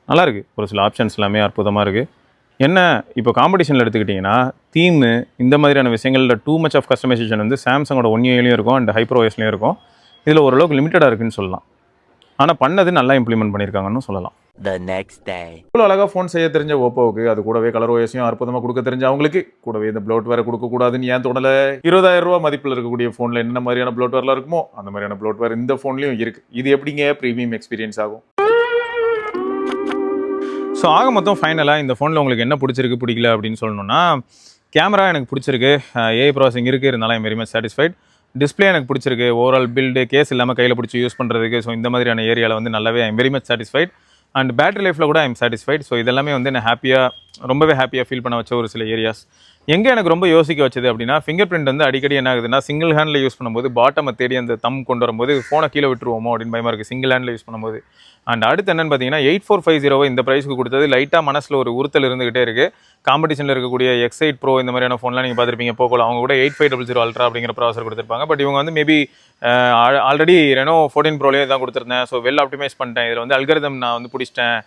நல்லாயிருக்கு. ஒரு சில ஆப்ஷன்ஸ் எல்லாமே அற்புதமாக இருக்குது. என்ன இப்போ காம்படிஷனில் எடுத்துக்கிட்டிங்கன்னா தீமு இந்த மாதிரியான விஷயங்களில் டூ மச் ஆஃப் கஸ்டமைசேஷன் வந்து சாம்சங்கோட 1UIலையும் இருக்கும் அண்ட் HyperOSலையும் இருக்கும். இதில் ஓரளவுக்கு லிமிட்டடாக இருக்குதுன்னு சொல்லலாம். ஆனால் பண்ணது நல்லா இம்ப்ளிமெண்ட் பண்ணியிருக்காங்கன்னு சொல்லலாம். The next day. இவ்வளோ அழகாக ஃபோன் செய்ய தெரிஞ்ச ஓப்போவுக்கு அது கூடவே கலர்ஓஎஸையும் அற்புதமாக கொடுக்க தெரிஞ்ச அவங்களுக்கு கூடவே இந்த ப்ளோட்வேரை கொடுக்கக்கூடாதுன்னு ஏன் தோணலை. 20,000 ரூபா மதிப்பில் இருக்கக்கூடிய ஃபோனில் என்ன மாதிரியான ப்ளோட்வேர்லாம் இருக்குமோ அந்த மாதிரியான ப்ளோட்வேர் இந்த ஃபோன்லையும் இருக்குது. இது எப்படிங்க ப்ரீமியம் எக்ஸ்பீரியன்ஸ் ஆகும். ஸோ ஆக மொத்தம் ஃபைனலாக இந்த ஃபோனில் உங்களுக்கு என்ன பிடிச்சிருக்கு பிடிக்கல அப்படின்னு சொல்லணும்னா, கேமரா எனக்கு பிடிச்சிருக்கு, AI ப்ராசஸிங் இருக்குது, இருந்தாலும் I'm very much satisfied. Display எனக்கு பிடிச்சிருக்கு, ஓவரால் பில்டு கேஸ் இல்லாமல் கையில் பிடிச்சி யூஸ் பண்ணுறதுக்கு. ஸோ இந்த மாதிரியான ஏரியாவில் வந்து நல்லாவே I'm very much satisfied. And battery லைஃப்பில் கூட ஐம் சாட்டிஸ்ஃபைட். ஸோ இதெல்லாமே வந்து என்ன ரொம்பவே ஹாப்பியாக ஃபீல் பண்ண வச்ச ஒரு சில ஏரியாஸ். எங்கே எனக்கு ரொம்ப யோசிக்க வச்சது அப்படின்னா ஃபிங்கர் பிரிண்ட் வந்து அடிக்கடி என்ன ஆகுதுன்னா சிங்கிள் ஹேண்டில் யூஸ் பண்ணும்போது பாட்டமை தேடி அந்த தம் கொண்டு வரும்போது ஃபோனை கீழே விட்டுருவோமோ அப்படின்னு பயமாக இருக்குது சிங்கிள் ஹேண்டில் யூஸ் பண்ணும்போது. அண்ட் அடுத்து என்னன்னு பார்த்தீங்கன்னா 8450 இந்த ப்ரைஸ்க்கு கொடுத்தது லைட்டாக மனசில் ஒரு உறுத்தல் இருந்துகிட்டே இருக்குது. காம்படிஷனில் இருக்கக்கூடிய X8 Pro இந்த மாதிரியான ஃபோன்லாம் நீங்கள் பார்த்துருப்பீங்க போகலாம், அவங்க கூட 8500 அல்ட்ரா அப்படிங்கிற ப்ராசர் கொடுத்துருப்பாங்க. பட் இவங்க வந்து மேபி ஆல்ரெடி ரெனோ 14 ப்ரோலேயே தான் கொடுத்துருந்தேன், ஸோ வெல் ஆப்டிமைஸ் பண்ணிட்டேன், இதில் வந்து அல்கரிதம் நான் வந்து பிடிச்சிட்டேன்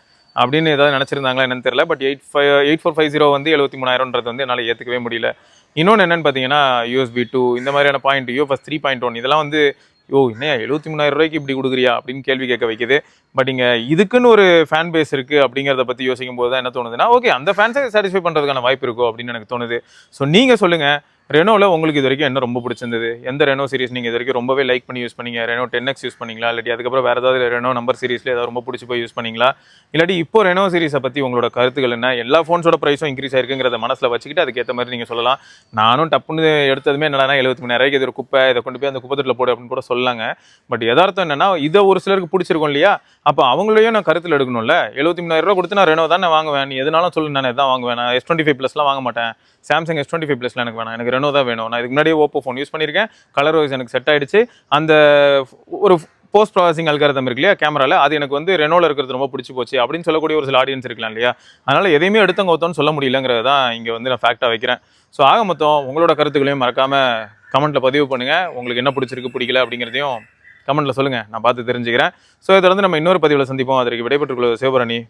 அப்படின்னு ஏதாவது நினச்சிருந்தாங்களா என்னன்னு தெரியல. பட் 8450 வந்து 73,000ன்றது வந்து என்னால் ஏற்றுக்கவே முடியல. இன்னொன்று என்னென்னு பார்த்தீங்கன்னா USB 2 இந்த மாதிரியான பாயிண்ட், UFS 3.1 இதெல்லாம் வந்து இன்னும் 73,000 ரூபாய்க்கு இப்படி கொடுக்குறியா அப்படின்னு கேள்வி கேட்க வைக்குது. பட் இங்கே இதுக்குன்னு ஒரு ஃபேன் பேஸ் இருக்குது அப்படிங்கிறத பற்றி யோசிக்கும் போது தான் என்ன தோணுதுன்னா, ஓகே அந்த ஃபேன்ஸை சாட்டிஸ்ஃபை பண்ணுறதுக்கான வாய்ப்பு இருக்கும் அப்படின்னு எனக்கு தோணுது. ஸோ நீங்கள் சொல்லுங்கள், ரெனோவில் உங்களுக்கு இது வரைக்கும் என்ன ரொம்ப பிடிச்சிருந்தது? எந்த ரெனோ சீரிஸ் நீங்கள் இது வரைக்கும் ரொம்பவே லைக் பண்ணி யூஸ் பண்ணீங்க? ரெனோ 10X யூஸ் பண்ணீங்களா, இல்லாட்டி அதுக்கப்புறம் வேறு ஏதாவது ரெனோ நம்பர் சீரிஸில் ஏதாவது ரொம்ப பிடிச்சி போய் யூஸ் பண்ணீங்களா, இல்லாட்டி இப்போ ரெனோ சீரிஸை பற்றி உங்களோட கருத்துக்கள் என்ன? எல்லா ஃபோன்ஸோட ப்ரைஸும் இன்க்ரீஸ் ஆயிருக்குங்கிறத மனசில் வச்சுக்கிட்டு அதுக்கேற்ற மாதிரி நீங்கள் சொல்லலாம். நானும் டப்புன்னு எடுத்ததுமே என்னன்னா 73,000 இது ஒரு குப்பை, இதை கொண்டு போய் அந்த குப்பத்தில் போடு அப்படின்னு கூட சொல்லாங்க. பட் யதார்த்தம் என்னன்னா, இதை ஒரு சிலருக்கு பிடிச்சிருக்கும் இல்லையா, அப்போ அவங்களையும் நான் கருத்தில் எடுக்கணும்ல. 73,000 ரூபா கொடுத்து நான் ரெனோ தான் நான் வாங்குவேன், நீ எதுனாலும் சொல்லு நான் எதான் வாங்குவேன், நான் S25+லாம் வாங்க மாட்டேன், சாம்சங் S25+லாம் எனக்கு வேணாம், எனக்கு ரெனோ தான் வேணும். நான் இதுக்கு முன்னாடியே ஓப்போ ஃபோன் யூஸ் பண்ணியிருக்கேன், கலர் வைஸ் எனக்கு செட் ஆகிடுச்சு. அந்த ஒரு போஸ்ட் ப்ராசஸிங் அல்காரிதம் இருக்கு இல்லையா கேமராவில், அது எனக்கு வந்து ரெனோவில் இருக்கிறது ரொம்ப பிடிச்சி போச்சு அப்படின்னு சொல்லக்கூடிய ஒரு சில ஆடியன்ஸ் இருக்கலாம் இல்லையா. அதனால் எதையுமே எடுத்தவங்க ஒருத்தோன்னு சொல்ல முடியலங்கிறது தான் இங்கே வந்து நான் ஃபேக்டாக வைக்கிறேன். ஸோ ஆக மொத்தம் உங்களோட கருத்துக்களையும் மறக்காமல் கமெண்ட்டில் பதிவு பண்ணுங்கள். உங்களுக்கு என்ன பிடிச்சிருக்கு பிடிக்கல அப்படிங்கிறதையும் கமெண்ட்டில் சொல்லுங்கள், நான் பார்த்து தெரிஞ்சுக்கிறேன். ஸோ இதை வந்து நம்ம இன்னொரு பதிவில் சந்திப்போம். அதற்கு விடைபெற்றுக் கொள்வது சிவபரணி.